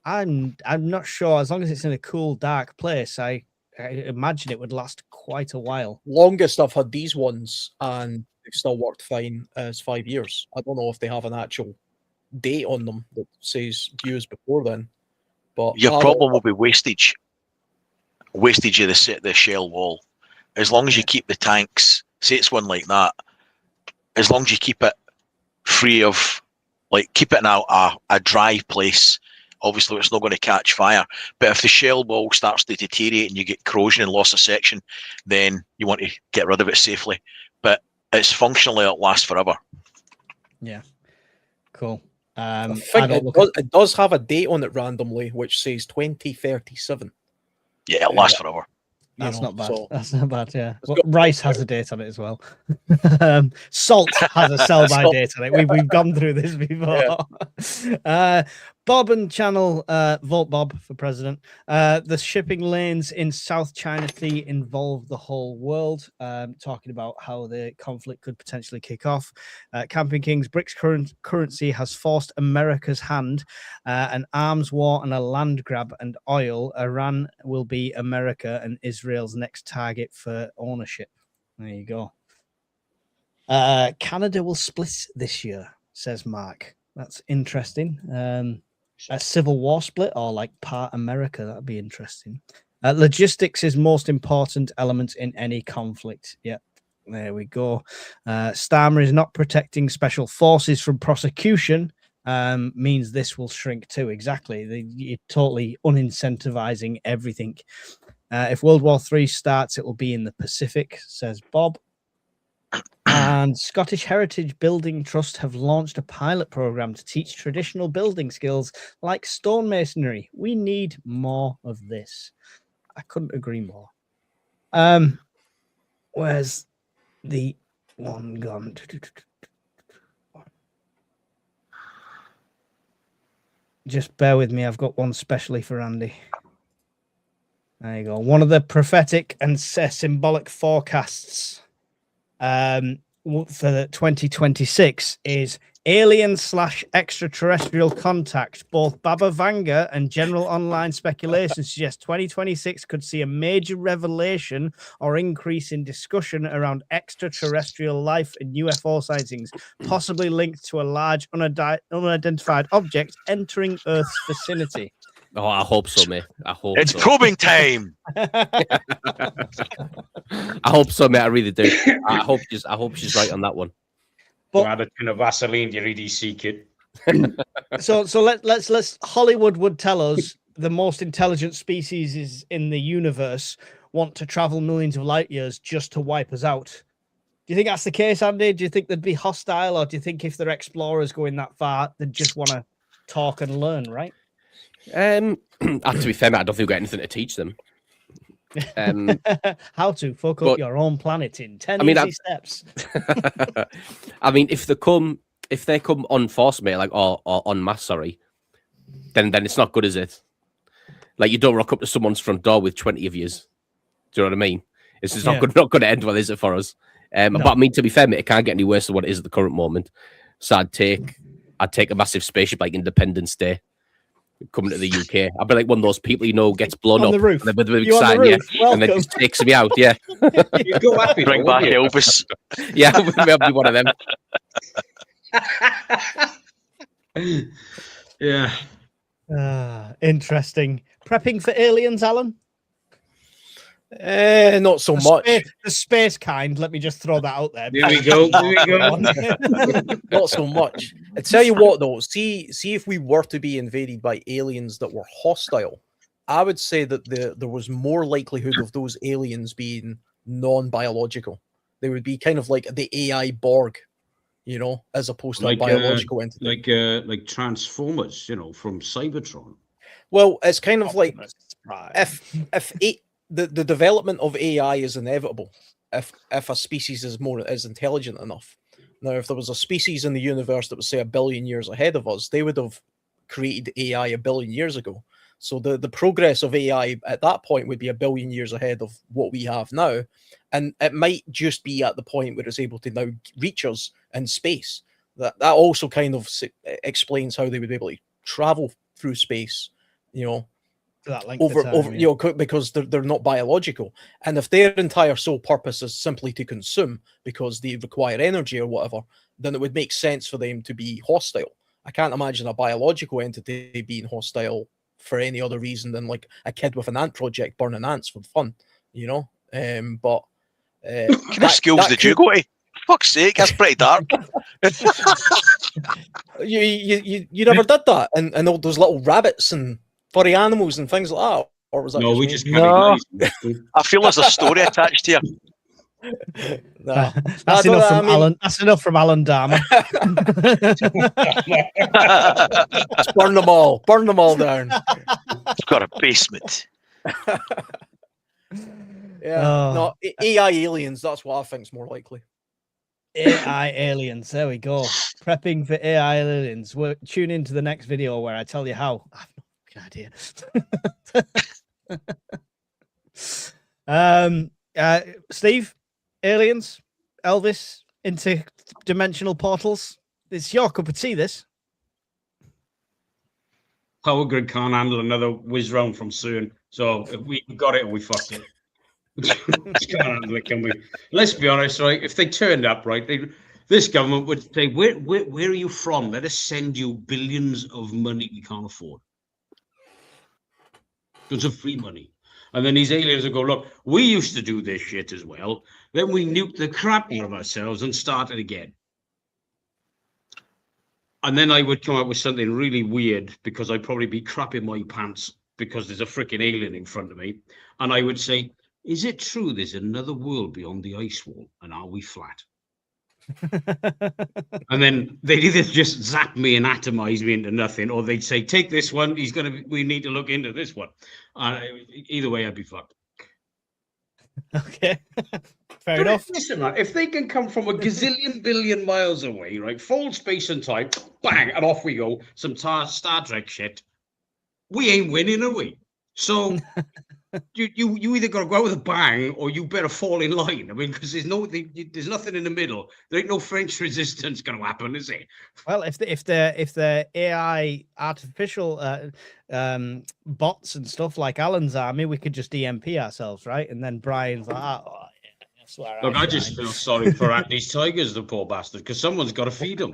Speaker 2: I'm not sure. As long as it's in a cool, dark place, I imagine it would last quite a while.
Speaker 4: Longest I've had these ones, and they've still worked fine, is 5 years. I don't know if they have an actual date on them that says used before then. But
Speaker 3: your problem will be wastage of the shell wall. As long as you keep the tanks, say it's one like that, as long as you keep it free of, keep it in a dry place. Obviously, it's not going to catch fire. But if the shell wall starts to deteriorate and you get corrosion and loss of section, then you want to get rid of it safely. But it's functionally, it'll last forever.
Speaker 2: Yeah. Cool.
Speaker 4: I think it does have a date on it randomly, which says 2037.
Speaker 3: Yeah, it'll last forever.
Speaker 2: That's not bad. That's not bad, yeah. Well, rice has a date on it as well. Salt has a sell-by date on it. We've gone through this before. Bob and Channel, vote Bob for president. The shipping lanes in South China Sea involve the whole world. Talking about how the conflict could potentially kick off. Camping King's BRICS currency has forced America's hand. An arms war and a land grab and oil. Iran will be America and Israel's next target for ownership. There you go. Canada will split this year, says Mark. That's interesting. A civil war split or like part America, that'd be interesting. Logistics is most important element in any conflict. Yep, there we go. Starmer is not protecting special forces from prosecution. Means this will shrink too. Exactly. You're totally unincentivizing everything. If World War III starts, it will be in the Pacific, says Bob. And Scottish Heritage Building Trust have launched a pilot program to teach traditional building skills like stonemasonry. We need more of this. I couldn't agree more. Where's the one gone? Just bear with me. I've got one specially for Andy. There you go. One of the prophetic and symbolic forecasts for the 2026 is alien/extraterrestrial contact. Both Baba Vanga and general online speculation suggest 2026 could see a major revelation or increase in discussion around extraterrestrial life and UFO sightings, possibly linked to a large unidentified object entering Earth's vicinity.
Speaker 6: Oh, I hope so, mate. I hope
Speaker 3: It's
Speaker 6: so.
Speaker 3: probing time.
Speaker 6: I hope so, mate. I really do. I hope she's right on that one.
Speaker 5: But add a tin of Vaseline to your EDC kit.
Speaker 2: So let's Hollywood would tell us the most intelligent species is in the universe want to travel millions of light years just to wipe us out. Do you think that's the case, Andy? Do you think they'd be hostile, or do you think if they're explorers going that far, they'd just want to talk and learn, right?
Speaker 6: To be fair, mate, I don't think we've got anything to teach them.
Speaker 2: How to fuck up your own planet in 10 easy steps.
Speaker 6: I mean, if they come on force, mate, like or en masse, sorry, then it's not good, is it? Like, you don't rock up to someone's front door with 20 of yous. Do you know what I mean? It's just not good to end well, is it, for us? No. But I mean, to be fair, mate, it can't get any worse than what it is at the current moment. So I'd take a massive spaceship like Independence Day, coming to the UK. I'd be like one of those people, gets blown
Speaker 2: on
Speaker 6: up
Speaker 2: the roof.
Speaker 6: with a big sign, and then just takes me out, yeah.
Speaker 5: You go happy,
Speaker 3: Bring back Elvis.
Speaker 6: Yeah, I'll be one of them.
Speaker 5: Yeah.
Speaker 2: Interesting. Prepping for aliens, Alan?
Speaker 4: Not so much.
Speaker 2: The space kind. Let me just throw that out there.
Speaker 5: There we go.
Speaker 4: Not so much. I tell you what, though. See if we were to be invaded by aliens that were hostile, I would say that there was more likelihood of those aliens being non-biological. They would be kind of like the AI Borg, as opposed to a biological entity.
Speaker 5: Like Transformers, from Cybertron.
Speaker 4: Well, it's kind of like if the development of AI is inevitable if a species is intelligent enough. Now, if there was a species in the universe that was, say, 1 billion years ahead of us, they would have created AI 1 billion years ago. So the progress of AI at that point would be 1 billion years ahead of what we have now. And it might just be at the point where it's able to now reach us in space. That also kind of explains how they would be able to travel through space,
Speaker 2: that length of time,
Speaker 4: because they're not biological. And if their entire sole purpose is simply to consume because they require energy or whatever, then it would make sense for them to be hostile. I can't imagine a biological entity being hostile for any other reason than like a kid with an ant project burning ants for fun, What
Speaker 3: kind of skills did you go to? Fuck's sake, that's pretty dark.
Speaker 4: you never did that, and all those little rabbits and furry animals and things like that, or was that?
Speaker 5: No, we just
Speaker 3: no. I feel there's a story attached here.
Speaker 2: No. That's enough from Alan. That's enough from Alan Dharma.
Speaker 4: Just burn them all down.
Speaker 3: It's got a basement.
Speaker 4: No, AI aliens. That's what I think's more likely.
Speaker 2: AI aliens. There we go. Prepping for AI aliens. Tune into the next video where I tell you how. I have no idea. Steve, aliens, Elvis, interdimensional portals. It's your cup of tea, this.
Speaker 5: Power grid can't handle another whiz round from CERN. So if we got it, we fucked it. We can't handle it, can we? Let's be honest, right? If they turned up, right, this government would say, where are you from? Let us send you billions of money we can't afford. It's of free money. And then these aliens will go, look, we used to do this shit as well. Then we nuked the crap out of ourselves and started again. And then I would come up with something really weird because I'd probably be crapping my pants because there's a freaking alien in front of me. And I would say, is it true there's another world beyond the ice wall? And are we flat? And then they'd either just zap me and atomize me into nothing, or they'd say, take this one. We need to look into this one. Either way, I'd be fucked.
Speaker 2: Okay. Fair enough.
Speaker 5: Listen, man, if they can come from a gazillion billion miles away, right, fold space and time, bang, and off we go, some Star Trek shit, we ain't winning, are we? So you either got to go out with a bang or you better fall in line. I mean, because there's nothing in the middle. There ain't no French resistance going to happen, is it?
Speaker 2: Well, if the AI artificial bots and stuff like Alan's army, we could just EMP ourselves, right? And then Brian's like, oh, yeah, that's where
Speaker 5: Look, I just feel sorry for Andy's tigers, the poor bastard, because someone's got to feed them.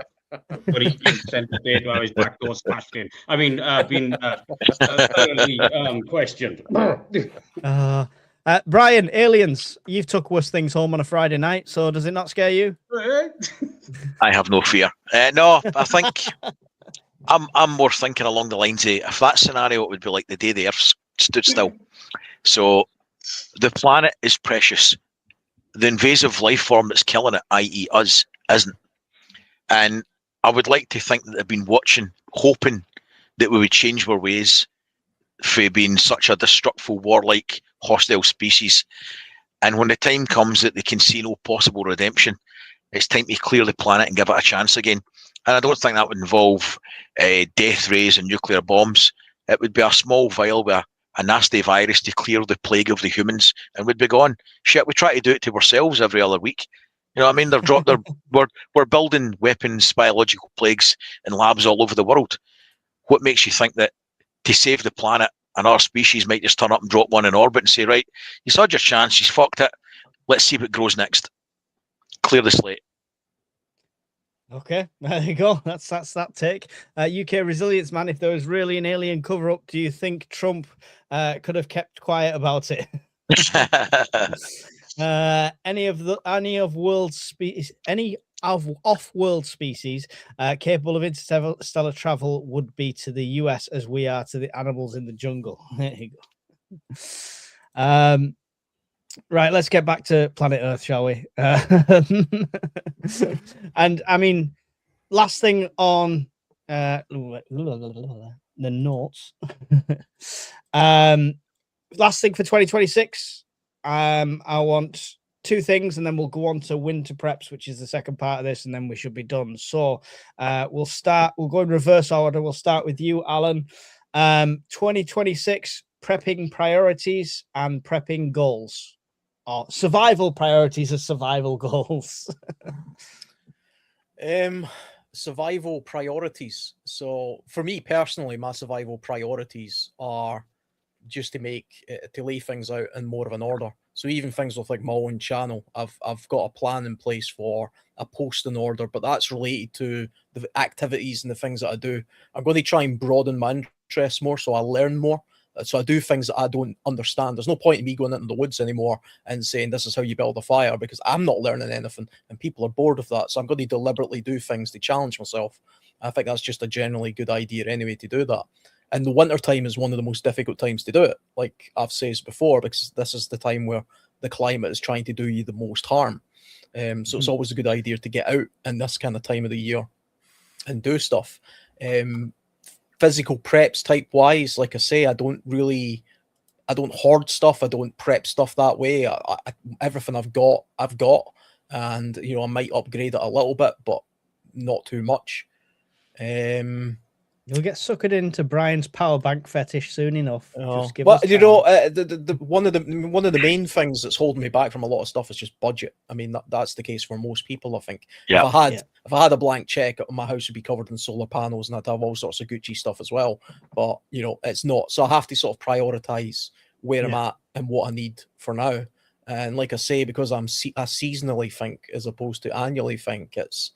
Speaker 5: But he's been sent to bed while his back door smashed in. I mean, been thoroughly questioned.
Speaker 2: Brian, aliens, you've took worse things home on a Friday night, so does it not scare you?
Speaker 3: I have no fear. No, I think I'm more thinking along the lines of, if that scenario, it would be like the day the Earth stood still. So the planet is precious. The invasive life form that's killing it, i.e. us, isn't. And I would like to think that they've been watching, hoping that we would change our ways for being such a destructive, warlike, hostile species. And when the time comes that they can see no possible redemption, it's time to clear the planet and give it a chance again. And I don't think that would involve death rays and nuclear bombs. It would be a small vial with a nasty virus to clear the plague of the humans, and we'd be gone. Shit, we try to do it to ourselves every other week. You know what I mean? We're building weapons, biological plagues in labs all over the world. What makes you think that to save the planet, another species might just turn up and drop one in orbit and say, right, you had your chance, you fucked it, let's see what grows next. Clear the slate.
Speaker 2: Okay, there you go. That's that take. UK resilience, man. If there was really an alien cover-up, do you think Trump could have kept quiet about it? Any off-world species capable of interstellar travel would be to the US as we are to the animals in the jungle. There you go. Right, let's get back to planet Earth, shall we? And I mean, last thing on the notes. Last thing for 2026. I want two things, and then we'll go on to winter preps, which is the second part of this, and then we should be done. So we'll go in reverse order. We'll start with you, Alan. 2026 prepping priorities and prepping goals. Or survival priorities or survival goals.
Speaker 4: Survival priorities. So for me personally, my survival priorities are just to lay things out in more of an order. So even things with like my own channel, I've got a plan in place for a posting order, but that's related to the activities and the things that I do. I'm going to try and broaden my interests more so I learn more. So I do things that I don't understand. There's no point in me going into the woods anymore and saying this is how you build a fire, because I'm not learning anything and people are bored of that. So I'm going to deliberately do things to challenge myself. I think that's just a generally good idea anyway to do that. And the winter time is one of the most difficult times to do it, like I've said before, because this is the time where the climate is trying to do you the most harm. So it's always a good idea to get out in this kind of time of the year and do stuff. Physical preps type wise, like I say, I don't hoard stuff. I don't prep stuff that way. Everything I've got. and I might upgrade it a little bit, but not too much.
Speaker 2: You'll get suckered into Brian's power bank fetish soon enough. Just give
Speaker 4: but
Speaker 2: us
Speaker 4: you
Speaker 2: time.
Speaker 4: know, one of the main things that's holding me back from a lot of stuff is just budget. I mean, that's the case for most people, I think.
Speaker 3: Yeah.
Speaker 4: If I had a blank check, my house would be covered in solar panels, and I'd have all sorts of Gucci stuff as well. But it's not. So I have to sort of prioritize where I'm at and what I need for now. And like I say, because I seasonally think as opposed to annually think, it's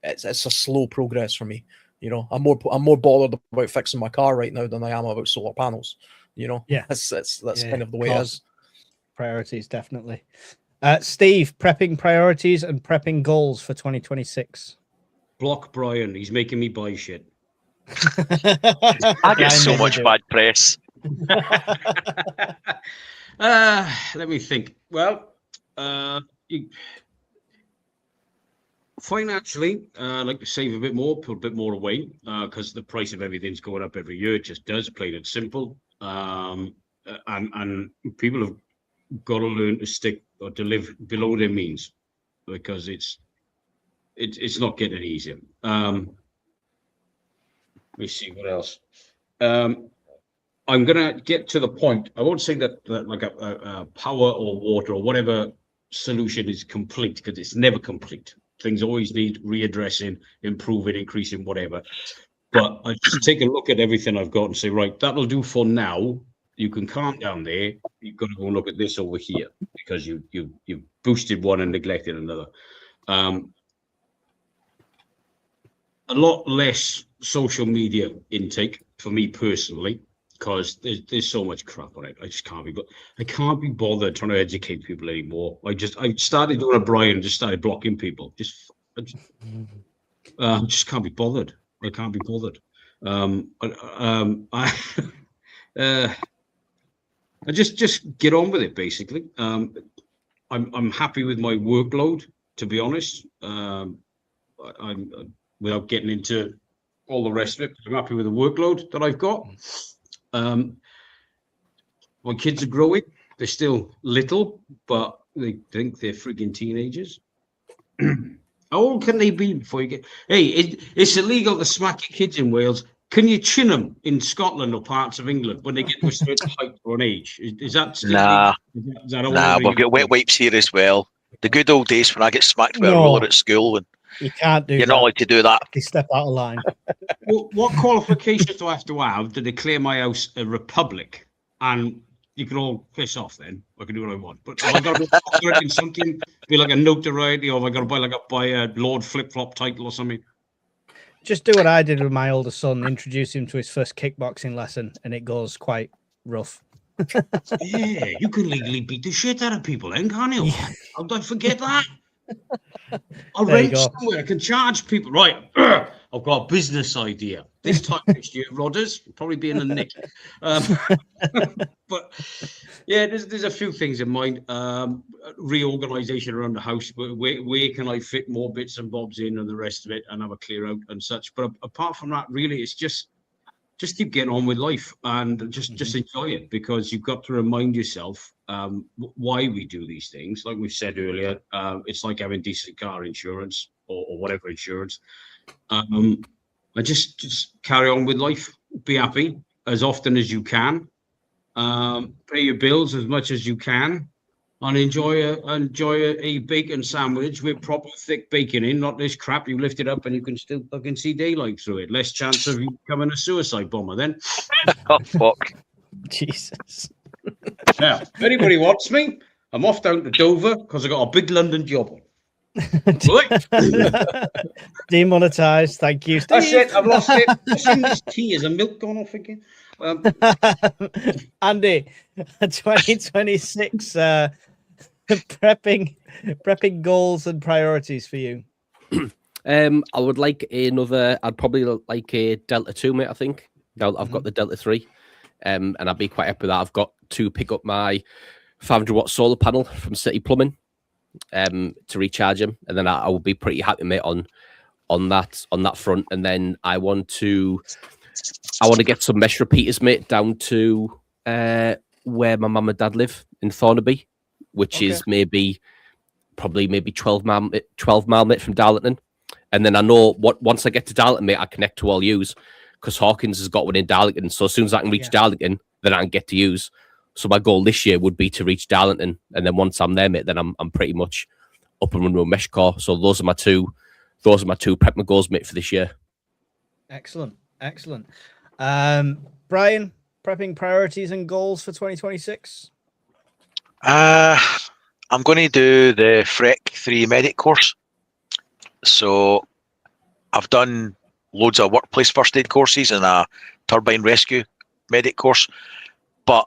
Speaker 4: a slow progress for me. I'm more bothered about fixing my car right now than I am about solar panels. That's kind of the way it is.
Speaker 2: Priorities, definitely. Steve, prepping priorities and prepping goals for 2026.
Speaker 5: Block Brian. He's making me buy shit.
Speaker 3: I get so much bad press.
Speaker 5: Let me think. Well, financially, I'd like to save a bit more, put a bit more away, because the price of everything's going up every year. It just does, plain and simple. And people have got to learn to stick or to live below their means, because it's not getting easier. Let me see what else. I'm gonna get to the point. I won't say that like a power or water or whatever solution is complete, because it's never complete. Things always need readdressing, improving, increasing, whatever. But I just take a look at everything I've got and say, right, that'll do for now. You can calm down there. You've got to go and look at this over here, because you boosted one and neglected another. A lot less social media intake for me personally, because there's so much crap on it. I just can't be. But I can't be bothered trying to educate people anymore. I started doing a Brian, just started blocking people. I just can't be bothered. I can't be bothered. I just get on with it, basically. I'm happy with my workload, to be honest. I'm without getting into all the rest of it. I'm happy with the workload that I've got. My kids are growing. They're still little, but they think they're frigging teenagers. How old can they be before you get? Hey, it's illegal to smack your kids in Wales. Can you chin them in Scotland or parts of England when they get to a certain height or an age? Is that still
Speaker 3: Nah,
Speaker 5: legal?
Speaker 3: we've got wet wipes here as well. The good old days when I get smacked with a ruler at school, and
Speaker 2: you can't do
Speaker 3: you're
Speaker 2: that.
Speaker 3: not allowed to do that.
Speaker 2: You step out of line.
Speaker 5: Well, what qualifications do I have to declare my house a republic? And you can all piss off then. I can do what I want. But have I got to be in something, be like a notoriety, or have I got to buy a Lord Flip-Flop title or something?
Speaker 2: Just do what I did with my older son, introduce him to his first kickboxing lesson, and it goes quite rough.
Speaker 5: Yeah, you can legally beat the shit out of people then, can't you? How did I forget that? I'll rent somewhere. I can charge people. Right, I've got a business idea. This time next year, Rodders, will probably be in the nick. But yeah, there's a few things in mind. Reorganisation around the house. Where can I fit more bits and bobs in and the rest of it, and have a clear out and such. But apart from that, really, it's just keep getting on with life and just enjoy it, because you've got to remind yourself why we do these things. Like we said earlier, it's like having decent car insurance or whatever insurance. I just carry on with life, be happy as often as you can, pay your bills as much as you can, and enjoy a bacon sandwich with proper thick bacon in, not this crap you lift it up and you can still fucking see daylight through it. Less chance of you becoming a suicide bomber then.
Speaker 3: Oh, fuck.
Speaker 2: Jesus.
Speaker 5: Now, if anybody wants me, I'm off down to Dover because I got a big London job on.
Speaker 2: Demonetized. Thank you, Steve.
Speaker 5: That's it. I've lost it. What's in this tea? Is the milk gone off again?
Speaker 2: Andy, 2026 prepping goals and priorities for you.
Speaker 6: I would like I'd probably like a Delta 2, mate, I think. I've got the Delta 3, and I'd be quite happy with that. I've got to pick up my 500-watt solar panel from City Plumbing to recharge them, and then I will be pretty happy, mate, on that front. And then I want to get some mesh repeaters, mate, down to where my mum and dad live in Thornaby, which is maybe probably maybe 12 mile mate from Darlington. And then I know once I get to Darlington, mate, I connect to all yous because Hawkins has got one in Darlington. So as soon as I can reach Darlington, then I can get to use. So my goal this year would be to reach Darlington, and then once I'm there, mate, then I'm pretty much up and running with mesh core. So those are my two prep my goals, mate, for this year.
Speaker 2: Excellent. Brian, prepping priorities and goals for 2026.
Speaker 3: I'm going to do the FREC 3 medic course. So I've done loads of workplace first aid courses and a turbine rescue medic course, but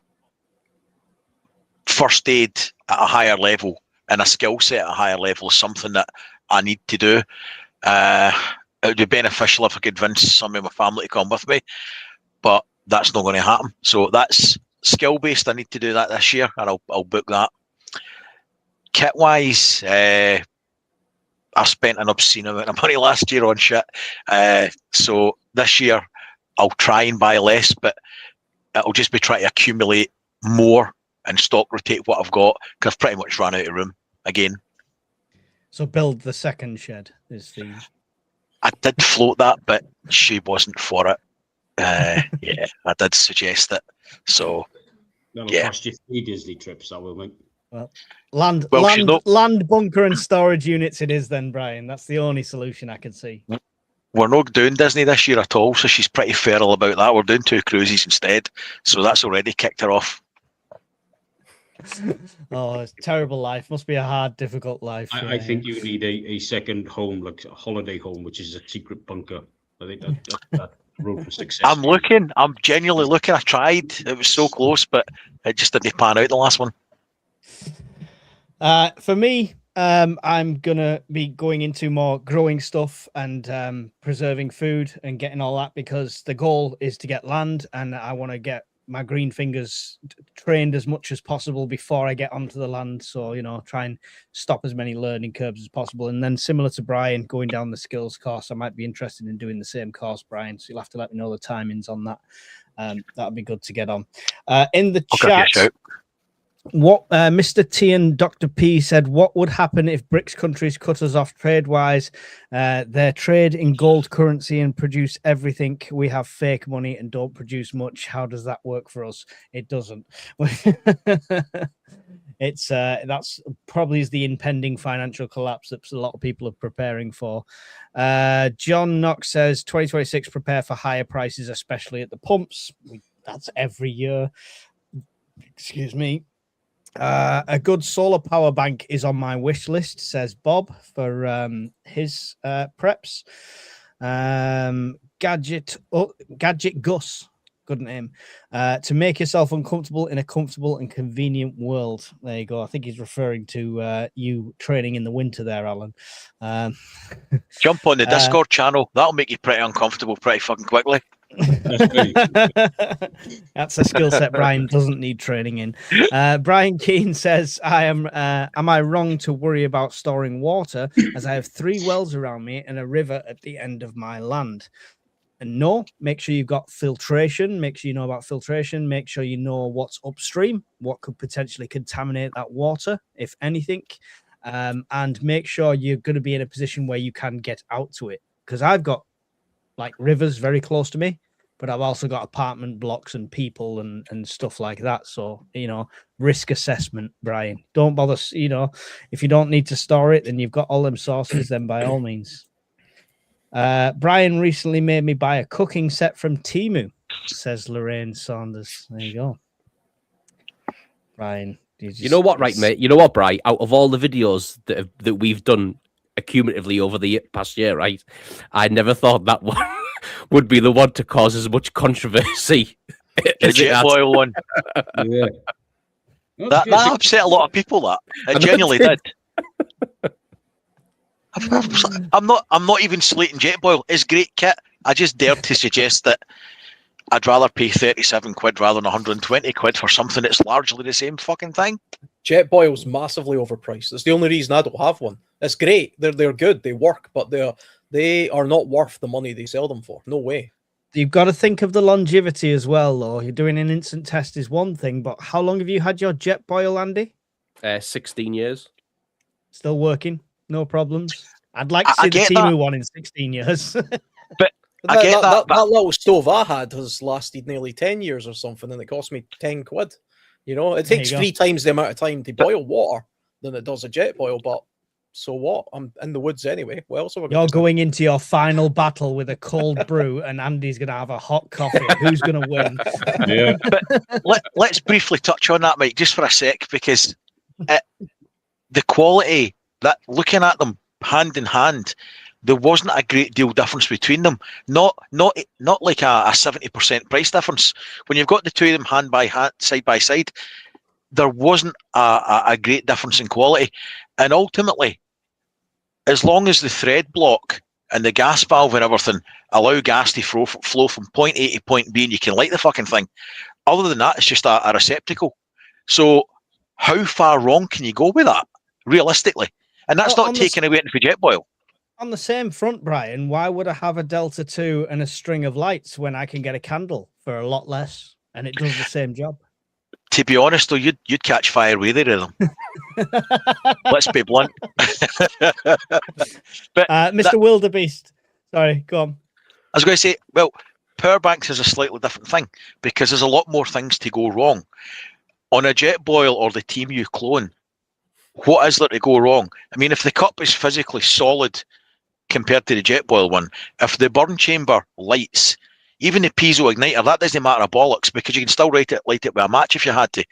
Speaker 3: first aid at a higher level and a skill set at a higher level is something that I need to do. It would be beneficial if I could convince some of my family to come with me, but that's not going to happen. So that's skill based. I need to do that this year, and I'll book that. Kit wise, I spent an obscene amount of money last year on shit. So this year I'll try and buy less, but it'll just be trying to accumulate more and stock rotate what I've got, because I've pretty much run out of room again.
Speaker 2: So build the second shed is the...
Speaker 3: I did float that, but she wasn't for it. Yeah, I did suggest it. So
Speaker 5: That'll cost you 3 Disney trips, that will, mate.
Speaker 2: Well, land bunker and storage units it is then, Brian. That's the only solution I can see.
Speaker 3: We're not doing Disney this year at all, so she's pretty feral about that. We're doing 2 cruises instead, so that's already kicked her off.
Speaker 2: Oh, it's a terrible life. Must be a hard, difficult life.
Speaker 5: I think you need a second home, like a holiday home, which is a secret bunker. I think that road for success.
Speaker 3: I'm genuinely looking. I tried. It was so close, but it just didn't pan out the last one.
Speaker 2: For me, I'm gonna be going into more growing stuff and preserving food and getting all that, because the goal is to get land, and I want to get my green fingers trained as much as possible before I get onto the land. So, you know, try and stop as many learning curves as possible. And then similar to Brian, going down the skills course, I might be interested in doing the same course, Brian. So you'll have to let me know the timings on that. That'd be good to get on. In the chat, what Mr. T and Dr. P said, what would happen if BRICS countries cut us off trade-wise? Their trade in gold currency and produce everything. We have fake money and don't produce much. How does that work for us? It doesn't. It's that's probably is the impending financial collapse that a lot of people are preparing for. John Knox says 2026 prepare for higher prices, especially at the pumps. That's every year. Excuse me. A good solar power bank is on my wish list, says Bob, for his preps. Gadget Gus, good name. To make yourself uncomfortable in a comfortable and convenient world. There you go. I think he's referring to you training in the winter there, Alan.
Speaker 3: Jump on the Discord channel. That'll make you pretty uncomfortable pretty fucking quickly.
Speaker 2: That's a skill set Brian doesn't need training in. Brian Keane says, am I wrong to worry about storing water, as I have 3 wells around me and a river at the end of my land? And no, make sure you've got filtration. Make sure you know about filtration. Make sure you know what's upstream, what could potentially contaminate that water, if anything. And make sure you're going to be in a position where you can get out to it. Because I've got like rivers very close to me, but I've also got apartment blocks and people and stuff like that. So, you know, risk assessment, Brian. Don't bother, you know, if you don't need to store it, then you've got all them sources, then by all means. Brian recently made me buy a cooking set from Temu, says Lorraine Saunders. There you go. Brian.
Speaker 6: You know what, right, mate? You know what, Brian? Out of all the videos that we've done accumulatively over the past year, right? I never thought that one would be the one to cause as much controversy.
Speaker 3: The jet boil one.
Speaker 5: Yeah.
Speaker 3: That upset a lot of people. That it genuinely did. I'm not even slating jet boil. It's great kit. I just dared to suggest that I'd rather pay 37 quid rather than 120 quid for something that's largely the same fucking thing.
Speaker 4: Jet boil's massively overpriced. That's the only reason I don't have one. It's great. They're good. They work, but they are not worth the money they sell them for. No way.
Speaker 2: You've got to think of the longevity as well, though. You're doing an instant test is one thing, but how long have you had your jet boil, Andy?
Speaker 6: 16 years.
Speaker 2: Still working, no problems. I'd like to
Speaker 3: I
Speaker 2: see the
Speaker 3: get
Speaker 2: Timu
Speaker 3: that.
Speaker 2: one in 16 years.
Speaker 3: I get that, but-
Speaker 4: that little stove I had has lasted nearly 10 years or something, and it cost me 10 quid. You know, it
Speaker 2: There
Speaker 4: takes
Speaker 2: you go.
Speaker 4: 3 times the amount of time to boil water than it does a jet boil, but so what? I'm in the woods anyway. What else have I got
Speaker 2: You're
Speaker 4: to do?
Speaker 2: going into your final battle with a cold brew, and Andy's going to have a hot coffee. Who's going to win?
Speaker 5: Yeah.
Speaker 3: Let's briefly touch on that, Mike, just for a sec, because the quality, that looking at them hand in hand, there wasn't a great deal difference between them. Not like a 70% price difference. When you've got the two of them hand by hand, side by side, there wasn't a great difference in quality. And ultimately, as long as the thread block and the gas valve and everything allow gas to flow from point A to point B, and you can light the fucking thing, other than that, it's just a receptacle. So how far wrong can you go with that, realistically? And that's
Speaker 2: Well,
Speaker 3: not taking away anything for jet boil.
Speaker 2: On the same front, Brian, why would I have a Delta 2 and a string of lights when I can get a candle for a lot less and it does the same job?
Speaker 3: To be honest, though, you'd catch fire with either of them. Let's be blunt. But
Speaker 2: Mr. Wildebeest, sorry, go on.
Speaker 3: I was going to say, well, power banks is a slightly different thing because there's a lot more things to go wrong. On a jet boil or the Timu clone, what is there to go wrong? I mean, if the cup is physically solid compared to the jet boil one, if the burn chamber lights, even the piezo igniter, that doesn't matter a bollocks because you can still light it with a match if you had to.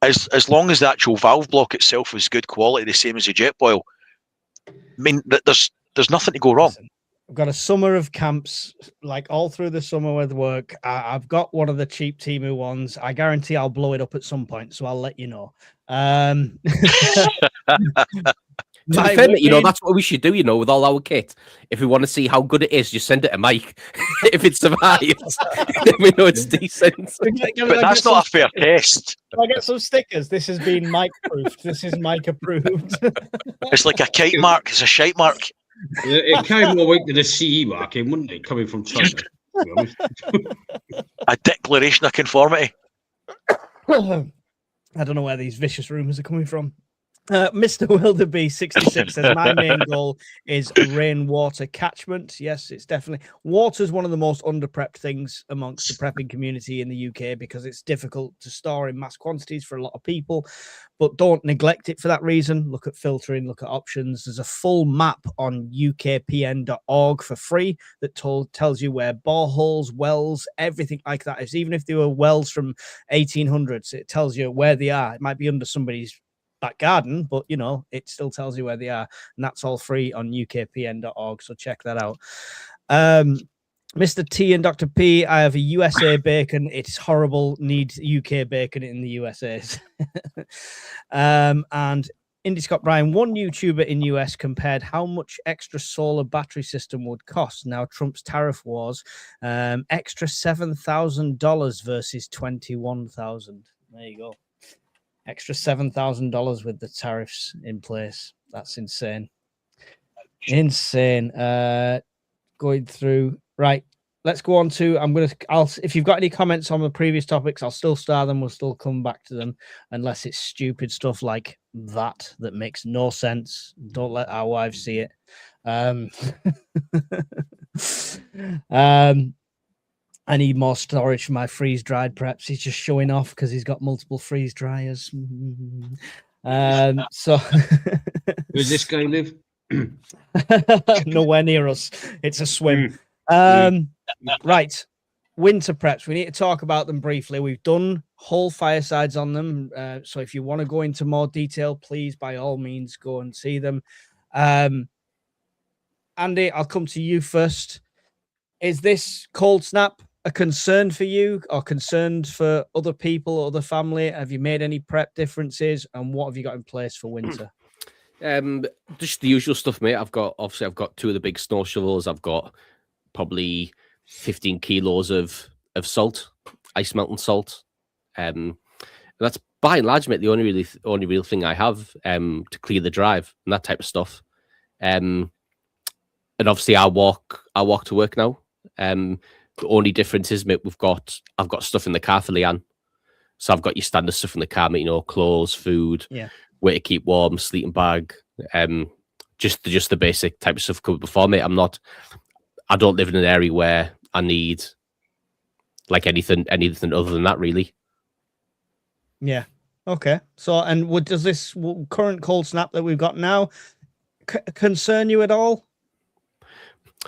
Speaker 3: As long as the actual valve block itself is good quality, the same as a jet boil, I mean, there's nothing to go wrong.
Speaker 2: Listen, I've got a summer of camps, like all through the summer with work. I've got one of the cheap Timu ones. I guarantee I'll blow it up at some point, so I'll let you know.
Speaker 6: To be fair, mate, you know, that's what we should do, you know, with all our kit. If we want to see how good it is, just send it to Mike. If it survives, then we know it's decent.
Speaker 3: But that's not a fair test.
Speaker 2: I get some stickers. This has been Mike proofed. This is Mike approved.
Speaker 3: It's like a kite mark. It's a shite mark.
Speaker 5: It came more weight than a CE marking, wouldn't it, coming from China? To be honest.
Speaker 3: A declaration of conformity.
Speaker 2: I don't know where these vicious rumors are coming from. Mr. Wildebeest 66 says my main goal is rainwater catchment. Yes, it's definitely water is one of the most under-prepped things amongst the prepping community in the UK because it's difficult to store in mass quantities for a lot of people. But don't neglect it for that reason. Look at filtering, look at options. There's a full map on ukpn.org for free that tells you where boreholes, wells, everything like that is. Even if they were wells from 1800s, it tells you where they are. It might be under somebody's back garden, but you know, it still tells you where they are, and that's all free on ukpn.org, so check that out. Mr. T and Dr. P, I have a USA bacon. It's horrible. Need UK bacon in the USA's. And Indy Scott Bryan, one YouTuber in US compared how much extra solar battery system would cost. Now Trump's tariff wars, extra $7,000 versus $21,000. There you go. Extra $7,000 with the tariffs in place. That's insane. Insane. Going through. Right. Let's go on to. If you've got any comments on the previous topics, I'll still star them. We'll still come back to them, unless it's stupid stuff like that makes no sense. Don't let our wives see it. I need more storage for my freeze-dried preps. He's just showing off because he's got multiple freeze dryers. So
Speaker 5: Where's this guy live?
Speaker 2: Nowhere near us. It's a swim. Right. Winter preps. We need to talk about them briefly. We've done whole firesides on them. So if you want to go into more detail, please, by all means, go and see them. Andy, I'll come to you first. Is this cold snap a concern for you or concerned for other people or other family? Have you made any prep differences, and what have you got in place for winter?
Speaker 6: Just the usual stuff, mate. I've got two of the big snow shovels. I've got probably 15 kilos of salt, ice melting salt. That's by and large, mate, the only real thing I have to clear the drive and that type of stuff. And obviously I walk to work now. The only difference is, mate, I've got stuff in the car for Leanne. So I've got your standard stuff in the car, mate, you know, clothes, food, way to keep warm, sleeping bag, Just the basic type of stuff covered before me. I don't live in an area where I need like anything other than that, really.
Speaker 2: Yeah. Okay. So, and does this current cold snap that we've got now concern you at all?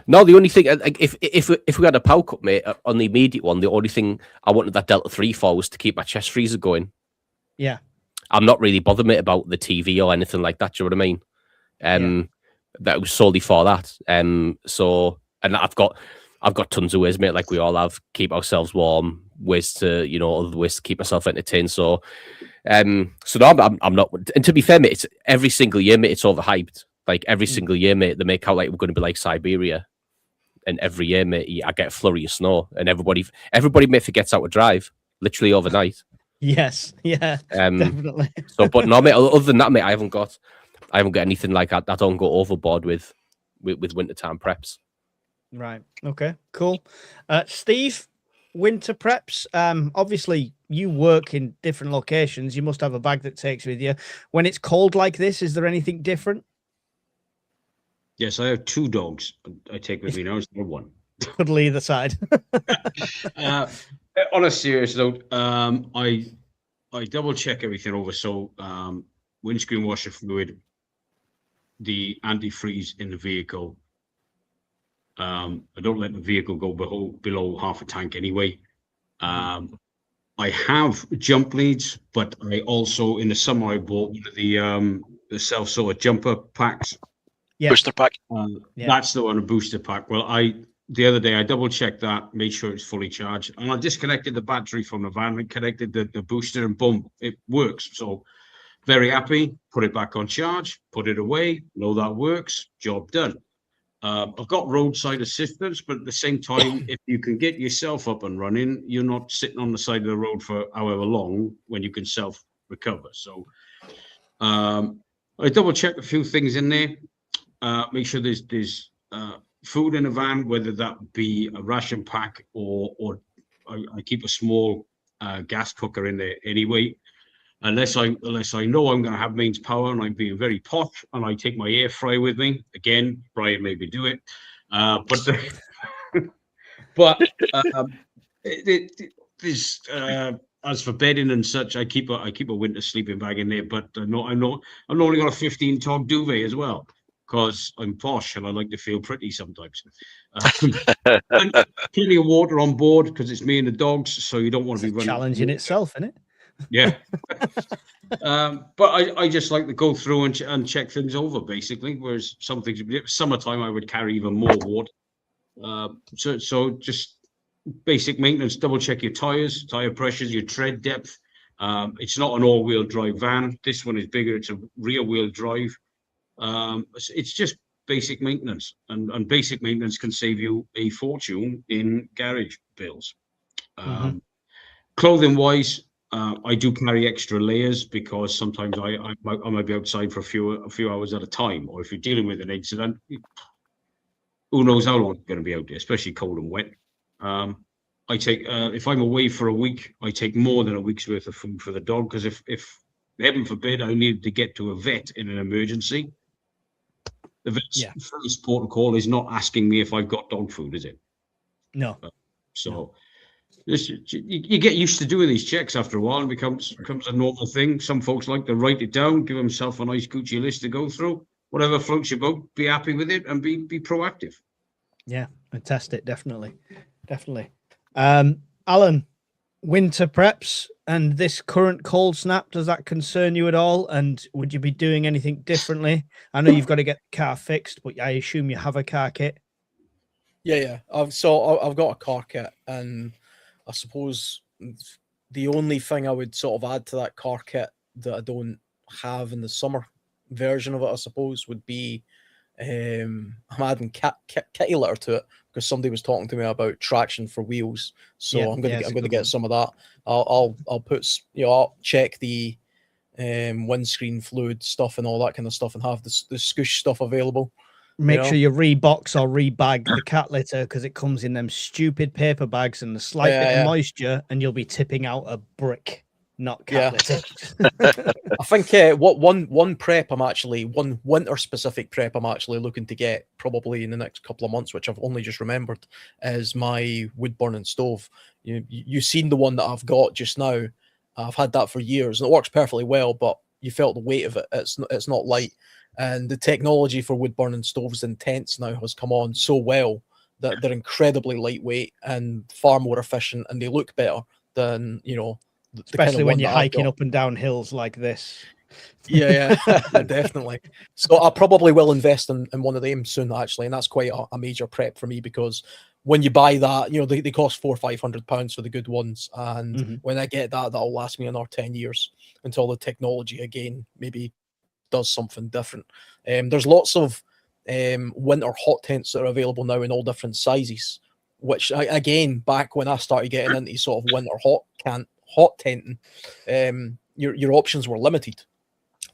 Speaker 6: No, the only thing, like, if we had a power cut, mate, on the immediate one, the only thing I wanted that Delta 3 for was to keep my chest freezer going.
Speaker 2: Yeah.
Speaker 6: I'm not really bothered, mate, about the TV or anything like that. Do you know what I mean? That was solely for that. So, and I've got tons of ways, mate, like we all have, keep ourselves warm, ways to, other ways to keep myself entertained. So, no, I'm not. And to be fair, mate, it's every single year, mate, it's overhyped. Like every single year, mate, they make out like we're going to be like Siberia. And every year, mate, I get a flurry of snow, and everybody, mate, forgets how to drive, literally overnight.
Speaker 2: Yes, yeah, definitely.
Speaker 6: So, but no, mate, other than that, mate, I haven't got anything like that. I don't go overboard with wintertime preps.
Speaker 2: Right. Okay. Cool. Steve, winter preps. Obviously, you work in different locations. You must have a bag that takes with you. When it's cold like this, is there anything different?
Speaker 5: Yes, I have 2 dogs I take with me now instead of 1.
Speaker 2: Cuddle either side.
Speaker 5: On a serious note, I double check everything over. So windscreen washer fluid, the antifreeze in the vehicle. I don't let the vehicle go below half a tank anyway. I have jump leads, but I also in the summer I bought one of the self sort of jumper packs.
Speaker 2: Yeah.
Speaker 3: Booster pack.
Speaker 5: That's the one, a booster pack. Well, the other day I double checked that, made sure it's fully charged, and I disconnected the battery from the van and connected the booster, and boom, it works. So very happy. Put it back on charge, put it away. Know that works. Job done. I've got roadside assistance, but at the same time, if you can get yourself up and running, you're not sitting on the side of the road for however long when you can self recover. So I double checked a few things in there. Make sure there's food in a van, whether that be a ration pack or I keep a small gas cooker in there anyway. Unless I know I'm going to have mains power and I'm being very posh and I take my air fryer with me. Again, Brian made me do it. There's as for bedding and such, I keep a winter sleeping bag in there. But I'm only got a 15-ton duvet as well, because I'm posh and I like to feel pretty sometimes. And plenty of water on board because it's me and the dogs, so you don't want to be running.
Speaker 2: Challenge in itself, isn't it?
Speaker 5: Yeah. But I just like to go through and check things over, basically. Whereas some things, summertime, I would carry even more water. So just basic maintenance. Double check your tires, tire pressures, your tread depth. It's not an all-wheel drive van. This one is bigger. It's a rear-wheel drive. It's just basic maintenance, and basic maintenance can save you a fortune in garage bills. Clothing wise, I do carry extra layers because sometimes I might be outside for a few hours at a time, or if you're dealing with an incident, who knows how long you're going to be out there, especially cold and wet. I take if I'm away for a week, I take more than a week's worth of food for the dog, because if heaven forbid I needed to get to a vet in an emergency, the vet's first protocol is not asking me if I've got dog food, is it?
Speaker 2: No.
Speaker 5: So you get used to doing these checks after a while, and becomes a normal thing. Some folks like to write it down, give themselves a nice Gucci list to go through. Whatever floats your boat, be happy with it and be proactive.
Speaker 2: Yeah, fantastic. Definitely. Alan, winter preps and this current cold snap, does that concern you at all? And would you be doing anything differently? I know you've got to get the car fixed, but I assume you have a car kit.
Speaker 4: Yeah. I've got a car kit, and I suppose the only thing I would sort of add to that car kit that I don't have in the summer version of it, I suppose, would be I'm adding kitty litter to it, because somebody was talking to me about traction for wheels. So I'm going to get some of that. I'll put, I'll check the windscreen fluid stuff and all that kind of stuff, and have the scoosh stuff available.
Speaker 2: Make sure you rebox or rebag the cat litter, because it comes in them stupid paper bags, and the slight bit of moisture and you'll be tipping out a brick. not
Speaker 4: Yeah.
Speaker 2: cat litter.
Speaker 4: I think what one prep one winter specific prep I'm actually looking to get probably in the next couple of months, which I've only just remembered, is my wood burning stove. You've seen the one that I've got just now. I've had that for years and it works perfectly well, but you felt the weight of it. It's not light, and the technology for wood burning stoves intense now has come on so well that they're incredibly lightweight and far more efficient, and they look better than
Speaker 2: Especially when you're hiking
Speaker 4: got.
Speaker 2: up and down hills like this.
Speaker 4: Yeah, definitely. So I probably will invest in one of them soon, actually, and that's quite a major prep for me, because when you buy that, they cost £400 or £500 for the good ones, and when I get that, that'll last me another 10 years until the technology again maybe does something different. There's lots of winter hot tents that are available now in all different sizes, which again, back when I started getting into sort of winter hot tenting, your options were limited.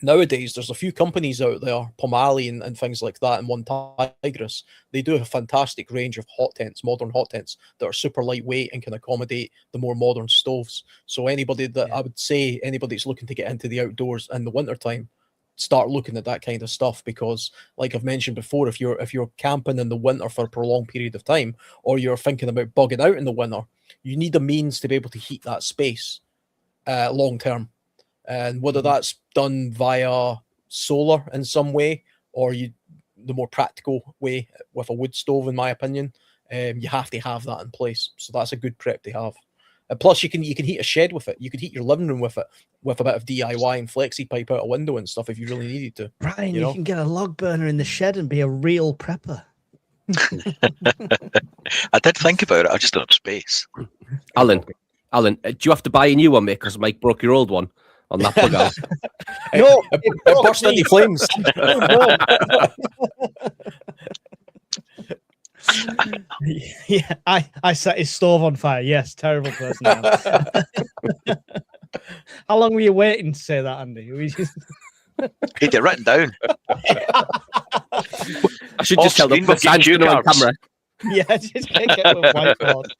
Speaker 4: Nowadays, there's a few companies out there, Pomali and things like that, and One Tigris. They do a fantastic range of hot tents, modern hot tents that are super lightweight and can accommodate the more modern stoves. So I would say anybody that's looking to get into the outdoors in the wintertime, start looking at that kind of stuff, because like I've mentioned before, if you're camping in the winter for a prolonged period of time, or you're thinking about bugging out in the winter, you need a means to be able to heat that space long term. And whether that's done via solar in some way, or the more practical way with a wood stove, in my opinion, you have to have that in place. So that's a good prep to have. And plus, you can heat a shed with it. You could heat your living room with it, with a bit of DIY and flexi pipe out a window and stuff if you really needed to.
Speaker 2: Brian, you can get a log burner in the shed and be a real prepper.
Speaker 3: I did think about it. I just don't have space.
Speaker 6: Alan, do you have to buy a new one, mate? Because Mike broke your old one on that plug out.
Speaker 2: No,
Speaker 4: it burst into flames.
Speaker 2: Yeah, I set his stove on fire. Yes, terrible person. How long were you waiting to say that, Andy?
Speaker 3: Get it written down.
Speaker 6: I should just tell them the signs on camera.
Speaker 2: Yeah, just get with whiteboard.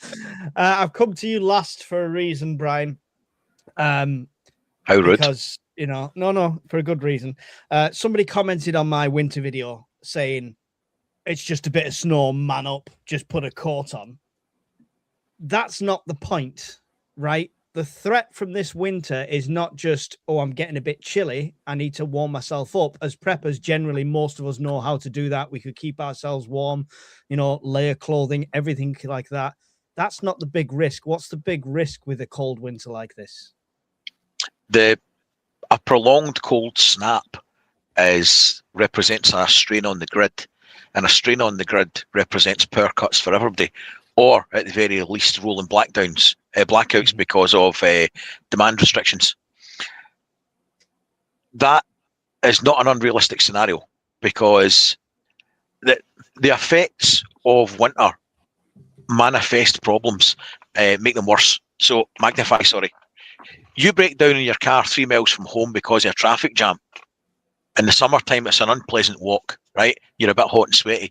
Speaker 2: I've come to you last for a reason, Brian.
Speaker 3: How rude.
Speaker 2: Because, no, for a good reason. Somebody commented on my winter video saying, it's just a bit of snow, man up, just put a coat on. That's not the point, right? The threat from this winter is not just, I'm getting a bit chilly, I need to warm myself up. As preppers, generally, most of us know how to do that. We could keep ourselves warm, layer clothing, everything like that. That's not the big risk. What's the big risk with a cold winter like this?
Speaker 3: A prolonged cold snap represents a strain on the grid, and a strain on the grid represents power cuts for everybody, or at the very least rolling blackouts because of demand restrictions. That is not an unrealistic scenario, because the effects of winter manifest problems, make them worse. So magnify, sorry. You break down in your car 3 miles from home because of a traffic jam. In the summertime, it's an unpleasant walk, right? You're a bit hot and sweaty.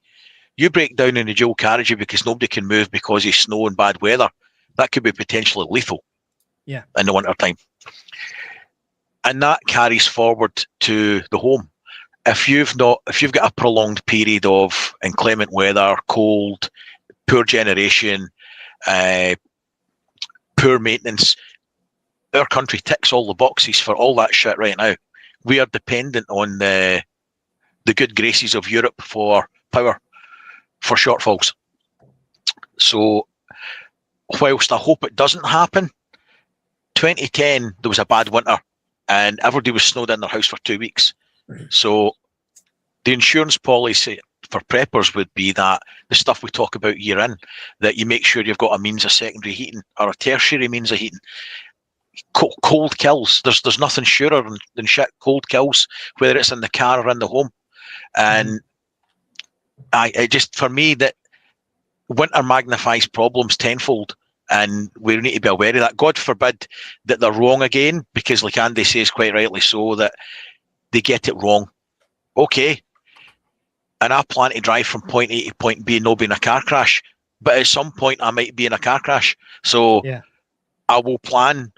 Speaker 3: You break down in a dual carriage because nobody can move because of snow and bad weather. That could be potentially lethal.
Speaker 2: Yeah.
Speaker 3: In the winter time. And that carries forward to the home. If you've got a prolonged period of inclement weather, cold, poor generation, poor maintenance, our country ticks all the boxes for all that shit right now. We are dependent on the good graces of Europe for power, for shortfalls. So whilst I hope it doesn't happen, 2010, there was a bad winter and everybody was snowed in their house for 2 weeks. So the insurance policy for preppers would be that the stuff we talk about year in, that you make sure you've got a means of secondary heating or a tertiary means of heating. Cold kills. There's nothing surer than shit. Cold kills, whether it's in the car or in the home. And I just, for me, that winter magnifies problems tenfold, and we need to be aware of that. God forbid that they're wrong again, because like Andy says quite rightly so, that they get it wrong. Okay, and I plan to drive from point A to point B, no being a car crash, but at some point I might be in a car crash. So yeah. I will plan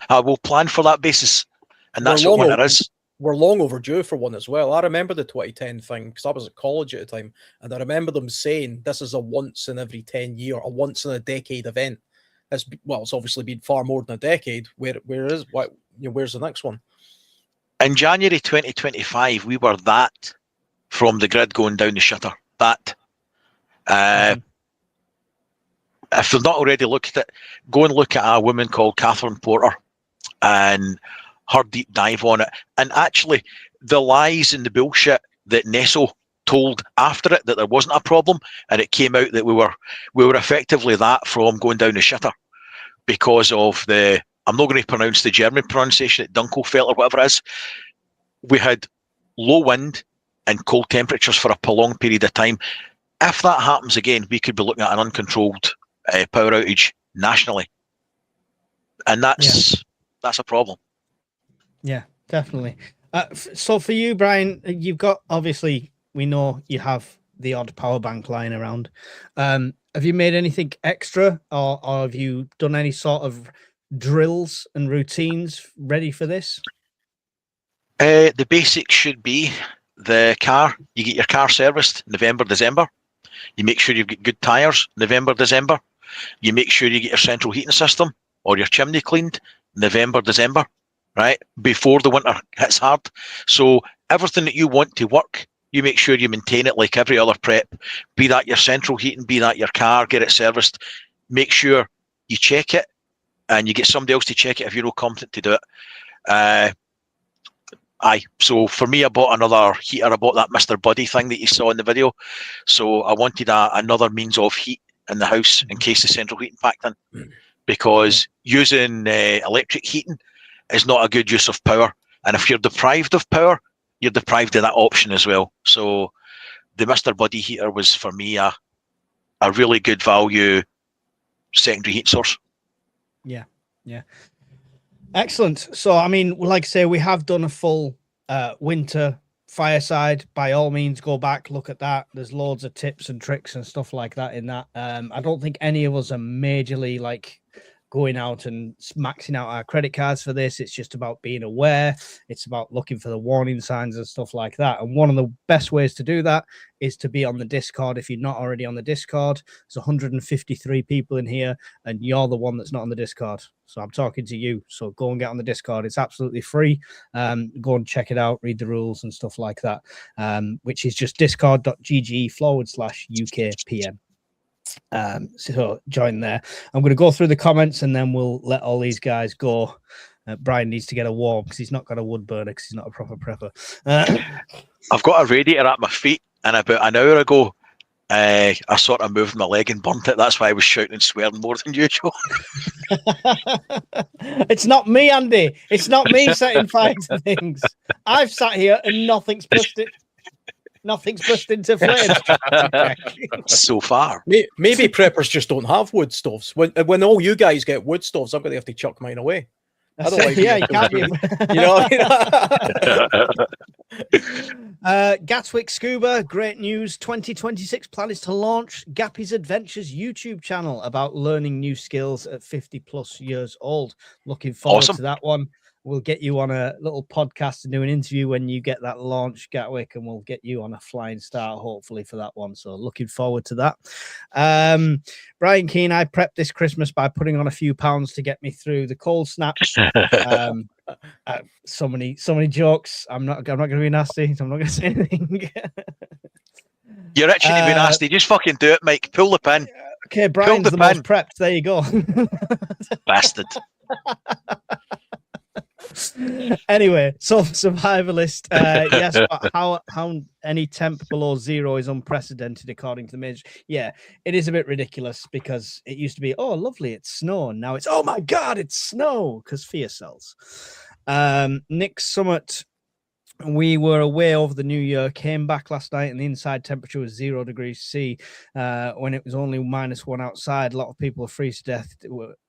Speaker 3: I will plan for that basis, and that's what winter is.
Speaker 4: We're long overdue for one as well. I remember the 2010 thing because I was at college at the time, and I remember them saying this is a once in every 10 year, a once in a decade event. It's obviously been far more than a decade. Where's the next one?
Speaker 3: In January 2025, we were that from the grid going down the shitter. That. If they've not already looked at it, go and look at a woman called Catherine Porter and her deep dive on it. And actually, the lies and the bullshit that Nesso told after it, that there wasn't a problem, and it came out that we were effectively that from going down the shitter because of the, I'm not going to pronounce the German pronunciation, at Dunkelfeld or whatever it is. We had low wind and cold temperatures for a prolonged period of time. If that happens again, we could be looking at an uncontrolled power outage nationally, and that's a problem.
Speaker 2: Yeah, definitely. So for you, Brian, you've got, obviously, we know you have the odd power bank lying around. Have you made anything extra, or have you done any sort of drills and routines ready for this?
Speaker 3: The basics should be the car. You get your car serviced November, December. You make sure you've got good tyres November, December. You make sure you get your central heating system or your chimney cleaned November, December, right? Before the winter hits hard. So everything that you want to work, you make sure you maintain it like every other prep. Be that your central heating, be that your car, get it serviced. Make sure you check it and you get somebody else to check it if you're not competent to do it. So for me, I bought another heater. I bought that Mr. Buddy thing that you saw in the video. So I wanted another means of heat in the house in case the central heating packed in, because using electric heating is not a good use of power. And if you're deprived of power, you're deprived of that option as well. So the Mr. Buddy heater was for me a really good value secondary heat source.
Speaker 2: Yeah. Excellent. So, I mean, like I say, we have done a full winter Fireside. By all means, go back, look at that. There's loads of tips and tricks and stuff like that in that. I don't think any of us are majorly like going out and maxing out our credit cards for this. It's just about being aware. It's about looking for the warning signs and stuff like that. And one of the best ways to do that is to be on the Discord. If you're not already on the Discord, there's 153 people in here, and you're the one that's not on the Discord. So I'm talking to you. So go and get on the Discord. It's absolutely free. Go and check it out, read the rules and stuff like that, which is just discord.gg/UKPM. So join there. I'm going to go through the comments and then we'll let all these guys go. Brian needs to get a warm because he's not got a wood burner because he's not a proper prepper.
Speaker 3: I've got a radiator at my feet, and about an hour ago I sort of moved my leg and burnt it. That's why I was shouting and swearing more than usual.
Speaker 2: It's not me, Andy. It's not me setting fire to things. I've sat here and nothing's burst into flames.
Speaker 3: So far.
Speaker 4: Maybe preppers just don't have wood stoves. When all you guys get wood stoves, I'm going to have to chuck mine away. I don't like
Speaker 2: you can't be.
Speaker 4: You know what I mean?
Speaker 2: Gatwick Scuba, great news. 2026 plan is to launch Gappy's Adventures YouTube channel about learning new skills at 50 plus years old. Looking forward to that one. We'll get you on a little podcast and do an interview when you get that launch, Gatwick, and we'll get you on a flying start, hopefully, for that one. So looking forward to that. Brian Keane, I prepped this Christmas by putting on a few pounds to get me through the cold snaps. So many jokes. I'm not going to be nasty. So I'm not going to say anything.
Speaker 3: You're itching to be nasty. Just fucking do it, Mike. Pull the pin.
Speaker 2: Okay, Brian's the most prepped. There you go.
Speaker 3: Bastard.
Speaker 2: Anyway, so survivalist, yes, but how any temp below 0 is unprecedented according to the major. Yeah, it is a bit ridiculous because it used to be, oh lovely, it's snow, and now it's, oh my god, it's snow, because fear sells. Nick Summit, we were away over the new year, came back last night, and the inside temperature was 0 degrees C when it was only -1 outside. A lot of people are freeze to death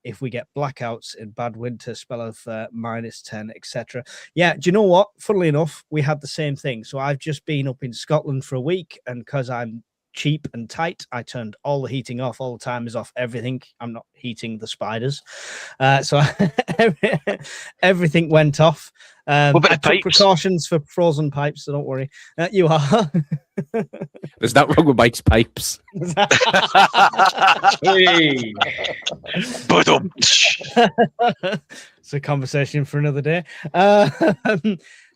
Speaker 2: if we get blackouts in bad winter, spell of -10, etc. Yeah, do you know what? Funnily enough, we had the same thing. So I've just been up in Scotland for a week, and because I'm cheap and tight. I turned all the heating off, all the timers off, everything. I'm not heating the spiders. So everything went off. I
Speaker 3: about the
Speaker 2: took
Speaker 3: pipes?
Speaker 2: precautions for frozen pipes, so don't worry. You are.
Speaker 6: There's that wrong with Mike's pipes.
Speaker 5: Hey.
Speaker 3: Ba-dum.
Speaker 2: It's a conversation for another day.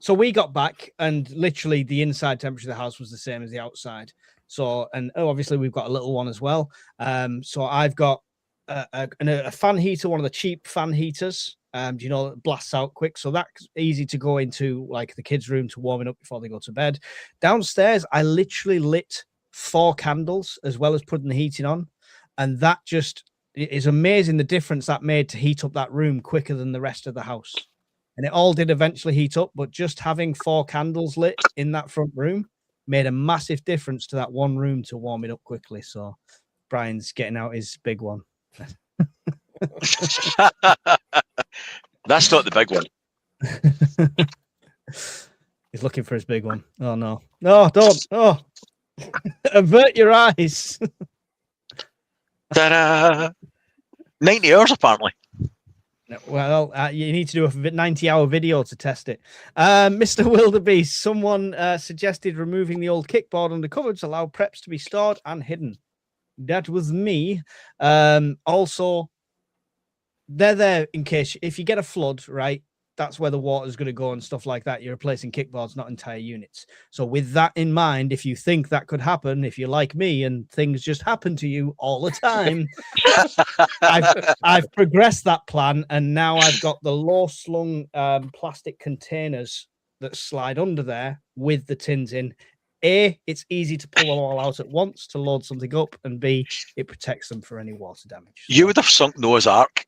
Speaker 2: So we got back, and literally the inside temperature of the house was the same as the outside. So, and obviously we've got a little one as well. So I've got a fan heater, one of the cheap fan heaters. You know, it blasts out quick, so that's easy to go into like the kids' room to warm it up before they go to bed. Downstairs, I literally lit 4 candles as well as putting the heating on, and that just is amazing the difference that made to heat up that room quicker than the rest of the house. And it all did eventually heat up, but just having 4 candles lit in that front room made a massive difference to that one room to warm it up quickly. So Brian's getting out his big one.
Speaker 3: That's not the big one.
Speaker 2: He's looking for his big one. Oh no. No, don't. Oh. Avert your eyes.
Speaker 3: Ta-da! 90 hours apparently.
Speaker 2: Well, you need to do a 90-hour video to test it. Mr. Wildebeest, someone suggested removing the old kickboard under cupboards, allow preps to be stored and hidden. That was me. Also, they're there in case if you get a flood, right? That's where the water's going to go and stuff like that. You're replacing kickboards, not entire units. So with that in mind, if you think that could happen, if you're like me and things just happen to you all the time, I've progressed that plan, and now I've got the low slung plastic containers that slide under there with the tins in. A, it's easy to pull them all out at once to load something up, and B, it protects them for any water damage.
Speaker 3: You would have sunk Noah's Ark.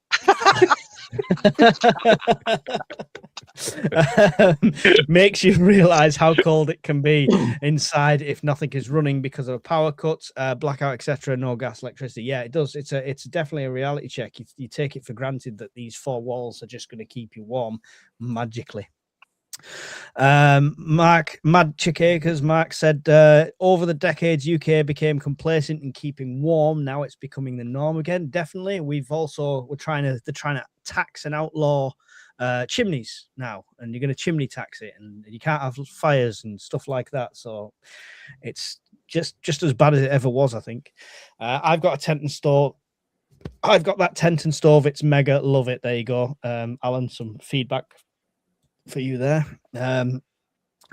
Speaker 2: Makes you realize how cold it can be inside if nothing is running because of a power cut, blackout, etc. No gas, electricity. Yeah, it does. It's definitely a reality check. You take it for granted that these 4 walls are just going to keep you warm magically. Mark Mad Chickacres, Mark said over the decades UK became complacent in keeping warm. Now it's becoming the norm again. Definitely. They're trying to tax and outlaw chimneys now, and you're going to chimney tax it, and you can't have fires and stuff like that. So it's just as bad as it ever was, I think. I've got a tent and stove. I've got that tent and stove. It's mega. Love it. There you go. Alan, some feedback for you there.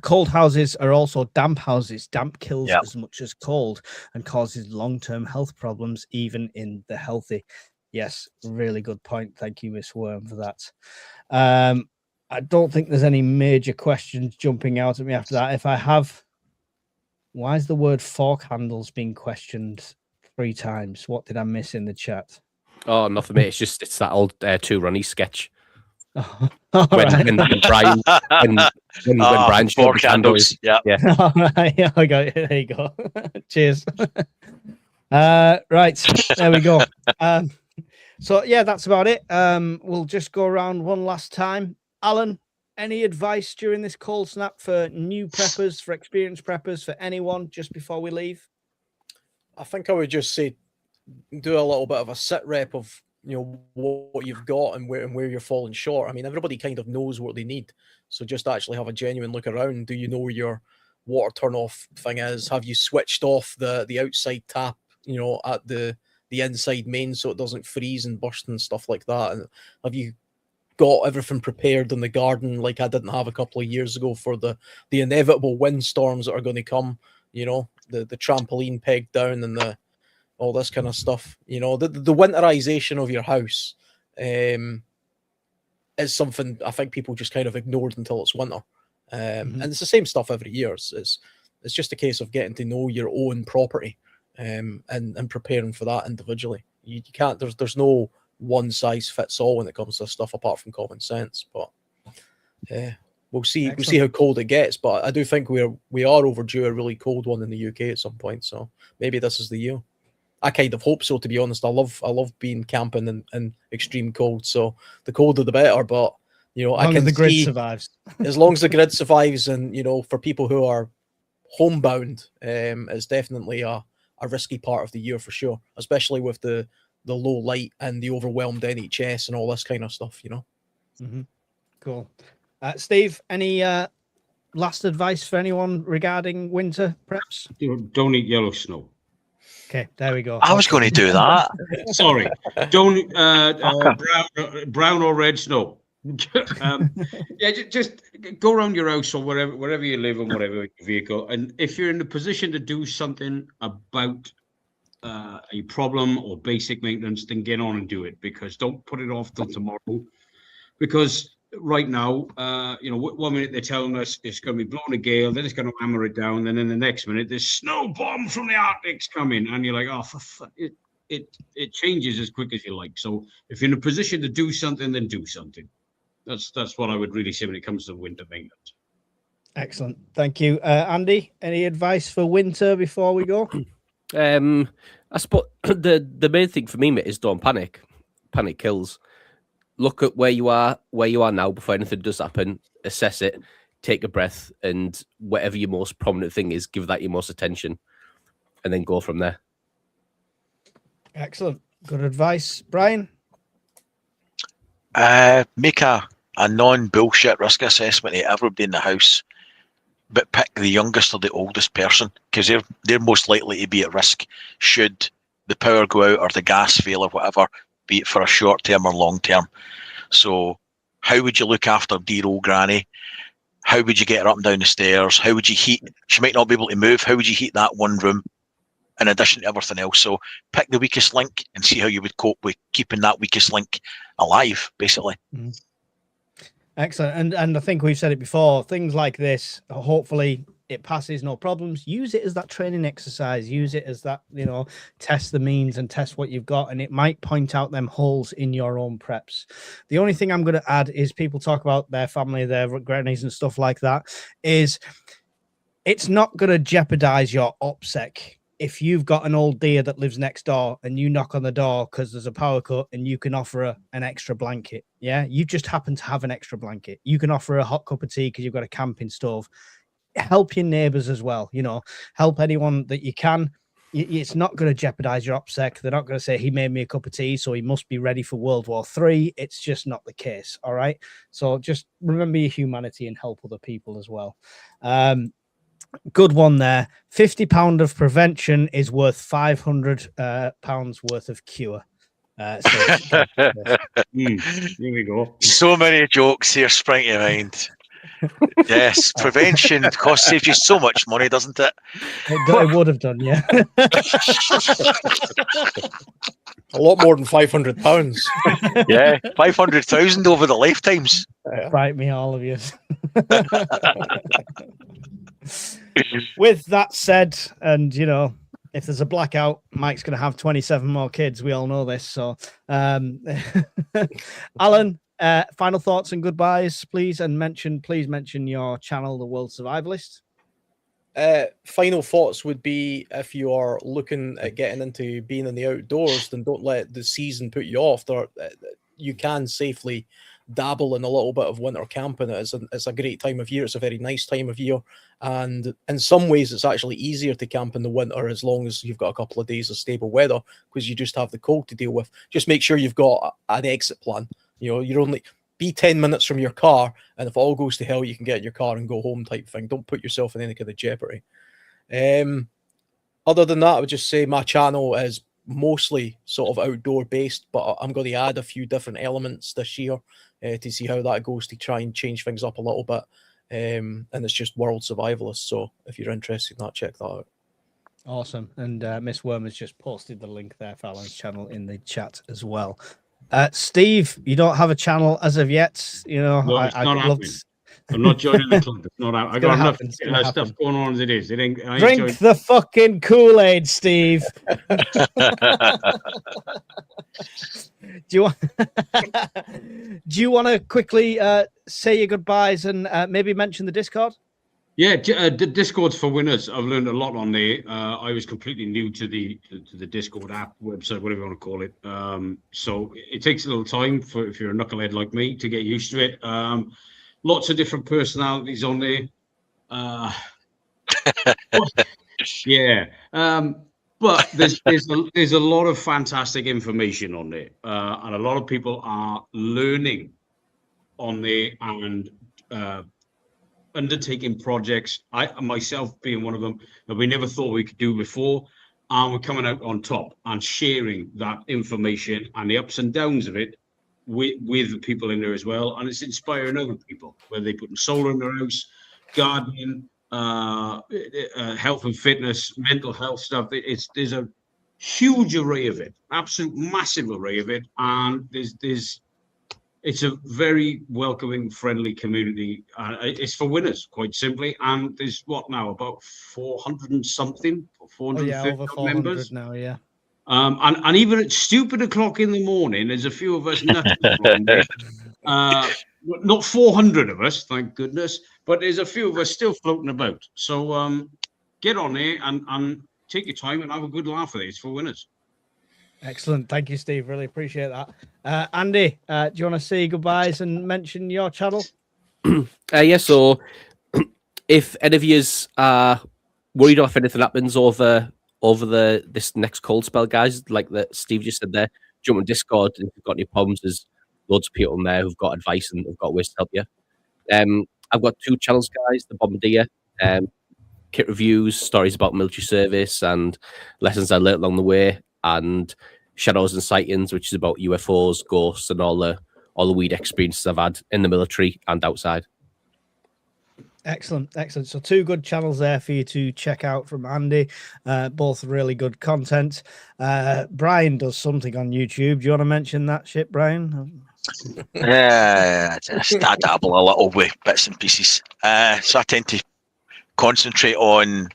Speaker 2: Cold houses are also damp houses. Damp kills as much as cold and causes long-term health problems, even in the healthy. Yes, really good point. Thank you, Miss Worm, for that. I don't think there's any major questions jumping out at me after that. If I have, why is the word fork handles being questioned 3 times? What did I miss in the chat?
Speaker 6: Oh, nothing, mate. It's that old Two Ronnie sketch.
Speaker 2: When
Speaker 6: Brian Brian showed the candles.
Speaker 3: Yeah.
Speaker 2: All right, yeah, I got it. There you go. Cheers. Right, there we go. So yeah, that's about it. We'll just go around one last time. Alan, any advice during this cold snap for new preppers, for experienced preppers, for anyone just before we leave?
Speaker 4: I think I would just say do a little bit of a sit rep of what you've got and where you're falling short. I mean, everybody kind of knows what they need, so just actually have a genuine look around. Do you know where your water turn off thing is? Have you switched off the outside tap at the inside main so it doesn't freeze and burst and stuff like that? And have you got everything prepared in the garden like I didn't have a couple of years ago for the inevitable windstorms that are going to come? The trampoline pegged down and all this kind of stuff. The winterization of your house is something I think people just kind of ignored until it's winter. And it's the same stuff every year. It's just a case of getting to know your own property and preparing for that individually. You can't, there's no one size fits all when it comes to stuff apart from common sense. But we'll see. Excellent. We'll see how cold it gets. But I do think we are overdue a really cold one in the UK at some point. So maybe this is the year. I kind of hope so, to be honest. I love being camping in extreme cold. So the colder the better. But I can
Speaker 2: the grid survives.
Speaker 4: As long as the grid survives, and for people who are homebound, it's definitely a a risky part of the year for sure, especially with the low light and the overwhelmed NHS and all this kind of stuff, you know.
Speaker 2: Mm-hmm. Cool. Steve, any last advice for anyone regarding winter preps?
Speaker 5: Don't eat yellow snow.
Speaker 2: Okay, there we go.
Speaker 3: I was going to do that.
Speaker 5: Sorry, don't brown or red snow. Yeah, just go around your house or wherever you live and whatever vehicle, and if you're in the position to do something about a problem or basic maintenance, then get on and do it, because don't put it off till tomorrow, because right now, 1 minute they're telling us it's going to be blowing a gale, then it's going to hammer it down, and then the next minute there's snow bombs from the Arctic's coming, and you're like, oh, it changes as quick as you like. So if you're in a position to do something, then do something. That's what I would really say when it comes to winter maintenance.
Speaker 2: Excellent, thank you, Andy. Any advice for winter before we go?
Speaker 6: I suppose the main thing for me, mate, is don't panic. Panic kills. Look at where you are now before anything does happen. Assess it, take a breath, and whatever your most prominent thing is, give that your most attention, and then go from there.
Speaker 2: Excellent, good advice, Brian.
Speaker 3: Make a non-bullshit risk assessment of everybody in the house, but pick the youngest or the oldest person, because they're most likely to be at risk should the power go out or the gas fail or whatever, be it for a short term or long term. So how would you look after dear old granny? How would you get her up and down the stairs? How would you heat? She might not be able to move. How would you heat that one room in addition to everything else? So pick the weakest link and see how you would cope with keeping that weakest link alive, basically.
Speaker 2: Mm-hmm. Excellent. And I think we've said it before, things like this, hopefully it passes, no problems. Use it as that training exercise. Use it as that, test the means and test what you've got. And it might point out them holes in your own preps. The only thing I'm going to add is people talk about their family, their grannies and stuff like that, is it's not going to jeopardize your OPSEC. If you've got an old dear that lives next door and you knock on the door because there's a power cut and you can offer her an extra blanket, you just happen to have an extra blanket. You can offer her a hot cup of tea because you've got a camping stove. Help your neighbors as well, help anyone that you can. It's not going to jeopardize your OPSEC. They're not going to say he made me a cup of tea, so he must be ready for World War III. It's just not the case. All right. So just remember your humanity and help other people as well. Good one there. £50 of prevention is worth £500 worth of cure.
Speaker 5: Here we go.
Speaker 3: So many jokes here spring to mind. Yes, prevention saves you so much money, doesn't it?
Speaker 2: It would have done, yeah.
Speaker 4: A lot more than £500.
Speaker 3: Yeah, 500,000 over the lifetimes.
Speaker 2: Fight me, all of you. With that said, and if there's a blackout, Mike's going to have 27 more kids. We all know this. So, Alan, final thoughts and goodbyes, please, and please mention your channel, The World Survivalist.
Speaker 4: Final thoughts would be, if you are looking at getting into being in the outdoors, then don't let the season put you off. You can safely dabble in a little bit of winter camping. It's a great time of year. It's a very nice time of year, and in some ways it's actually easier to camp in the winter as long as you've got a couple of days of stable weather, because you just have the cold to deal with. Just make sure you've got an exit plan. You're only be 10 minutes from your car, and if all goes to hell, you can get in your car and go home type thing. Don't put yourself in any kind of jeopardy. Other than that, I would just say my channel is mostly sort of outdoor based, but I'm going to add a few different elements this year to see how that goes, to try and change things up a little bit. And it's just World Survivalist. So if you're interested in that, check that out.
Speaker 2: Awesome. And Miss Worm has just posted the link there for Alan's channel in the chat as well. Steve, you don't have a channel as of yet.
Speaker 5: No, I'm not joining the club. It's not out. I got enough stuff going on as it is. Drink
Speaker 2: the fucking Kool-Aid, Steve. Do you want to quickly say your goodbyes and maybe mention the Discord?
Speaker 5: Yeah, the Discord's for winners. I've learned a lot on there. I was completely new to the Discord app, website, whatever you want to call it. So it takes a little time if you're a knucklehead like me to get used to it. Lots of different personalities on there. Yeah. But there's a lot of fantastic information on there, and a lot of people are learning on there and undertaking projects. I myself being one of them that we never thought we could do before, and we're coming out on top and sharing that information and the ups and downs of it with the people in there as well, and it's inspiring other people, whether they put solar in their house, gardening, health and fitness, mental health stuff. There's a huge array of it, absolute massive array of it, and it's a very welcoming, friendly community. It's for winners, quite simply. And there's what now, about 400 and something, 450
Speaker 2: over 400
Speaker 5: members
Speaker 2: now, yeah.
Speaker 5: And even at stupid o'clock in the morning, there's a few of us nuts on there. Not 400 of us, thank goodness, but there's a few of us still floating about. So get on there and take your time and have a good laugh with it. It's for winners.
Speaker 2: Excellent. Thank you, Steve. Really appreciate that. Andy, do you want to say goodbyes and mention your channel?
Speaker 6: Yeah, so if any of you are worried or if anything happens over this next cold spell, guys, like that Steve just said there, jump on Discord. If you've got any problems, there's loads of people in there who've got advice and have got ways to help you. I've got 2 channels, guys, the Bombardier, kit reviews, stories about military service and lessons I learned along the way, and Shadows and Sightings, which is about UFOs, ghosts, and all the weird experiences I've had in the military and outside.
Speaker 2: Excellent. So 2 good channels there for you to check out from Andy. Both really good content. Brian does something on YouTube. Do you want to mention that shit, Brian?
Speaker 3: I dabble a little with bits and pieces. So I tend to concentrate on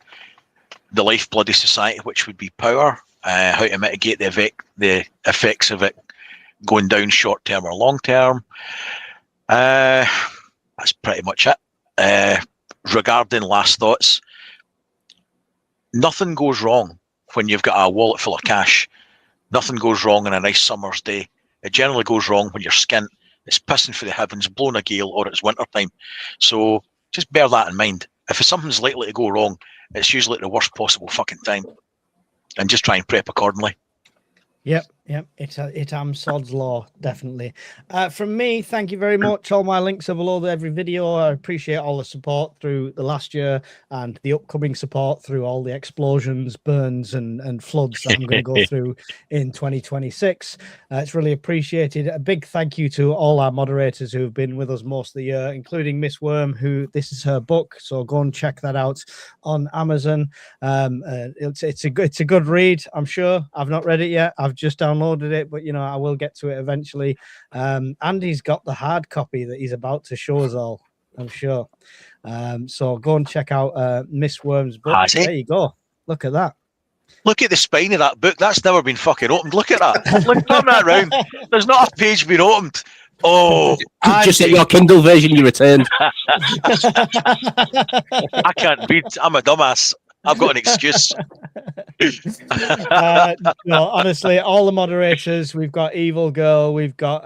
Speaker 3: the lifeblood of society, which would be power, how to mitigate the effects of it going down short term or long term. That's pretty much it. Regarding last thoughts, nothing goes wrong when you've got a wallet full of cash. Nothing goes wrong on a nice summer's day. It generally goes wrong when you're skint, it's pissing for the heavens, blowing a gale, or it's winter time. So just bear that in mind. If something's likely to go wrong, it's usually at the worst possible fucking time. And just try and prep accordingly.
Speaker 2: Yep. It's Sod's law, definitely. From me, thank you very much. All my links are below every video. I appreciate all the support through the last year and the upcoming support through all the explosions, burns, and floods that I'm going to go through in 2026. It's really appreciated. A big thank you to all our moderators who have been with us most of the year, including Miss Worm, who this is her book, so go and check that out on Amazon. It's a good read, I'm sure. I've not read it yet. I've just downloaded it, but I will get to it eventually. Andy's got the hard copy that he's about to show us all, I'm sure. So go and check out Miss Worm's book. There you go. Look at that.
Speaker 3: Look at the spine of that book. That's never been fucking opened. Look at that. Look, turn that round. There's not a page been opened. Oh,
Speaker 6: just at your Kindle version you returned.
Speaker 3: I can't read. I'm a dumbass. I've got an excuse.
Speaker 2: No, honestly, all the moderators, we've got Evil Girl, we've got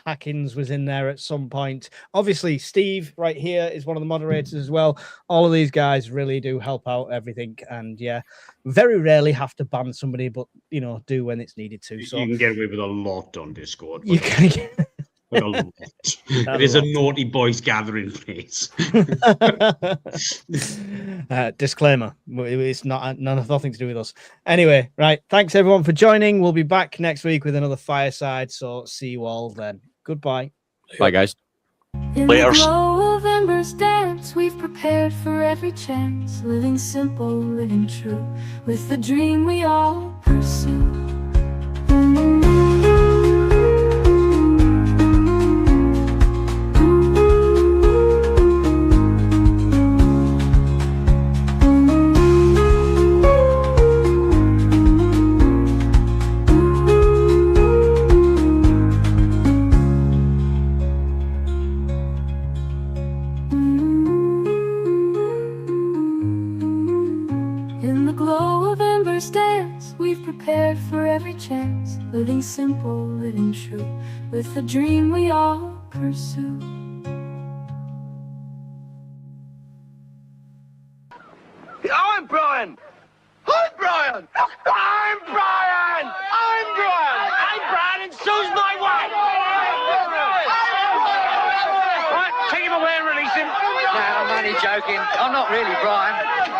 Speaker 2: Hackins was in there at some point. Obviously, Steve right here is one of the moderators as well. All of these guys really do help out everything, and yeah, very rarely have to ban somebody, but do when it's needed to. So
Speaker 5: you can get away with a lot on Discord.
Speaker 2: You can.
Speaker 5: It is a naughty boys gathering place.
Speaker 2: Disclaimer: it's nothing to do with us. Anyway, right. Thanks everyone for joining. We'll be back next week with another Fireside. So see you all then. Goodbye.
Speaker 6: Bye, guys.
Speaker 1: In the glow of embers dance, we've prepared for every chance, living simple, living true, with the dream we all pursue. Prepared for every chance, living simple, living true, with the dream we all pursue.
Speaker 7: I'm Brian! Hi, Brian!
Speaker 1: I'm Brian! I'm Brian! I'm Brian and so's my wife! Right, take him away and release him. No, I'm only joking. I'm not really Brian.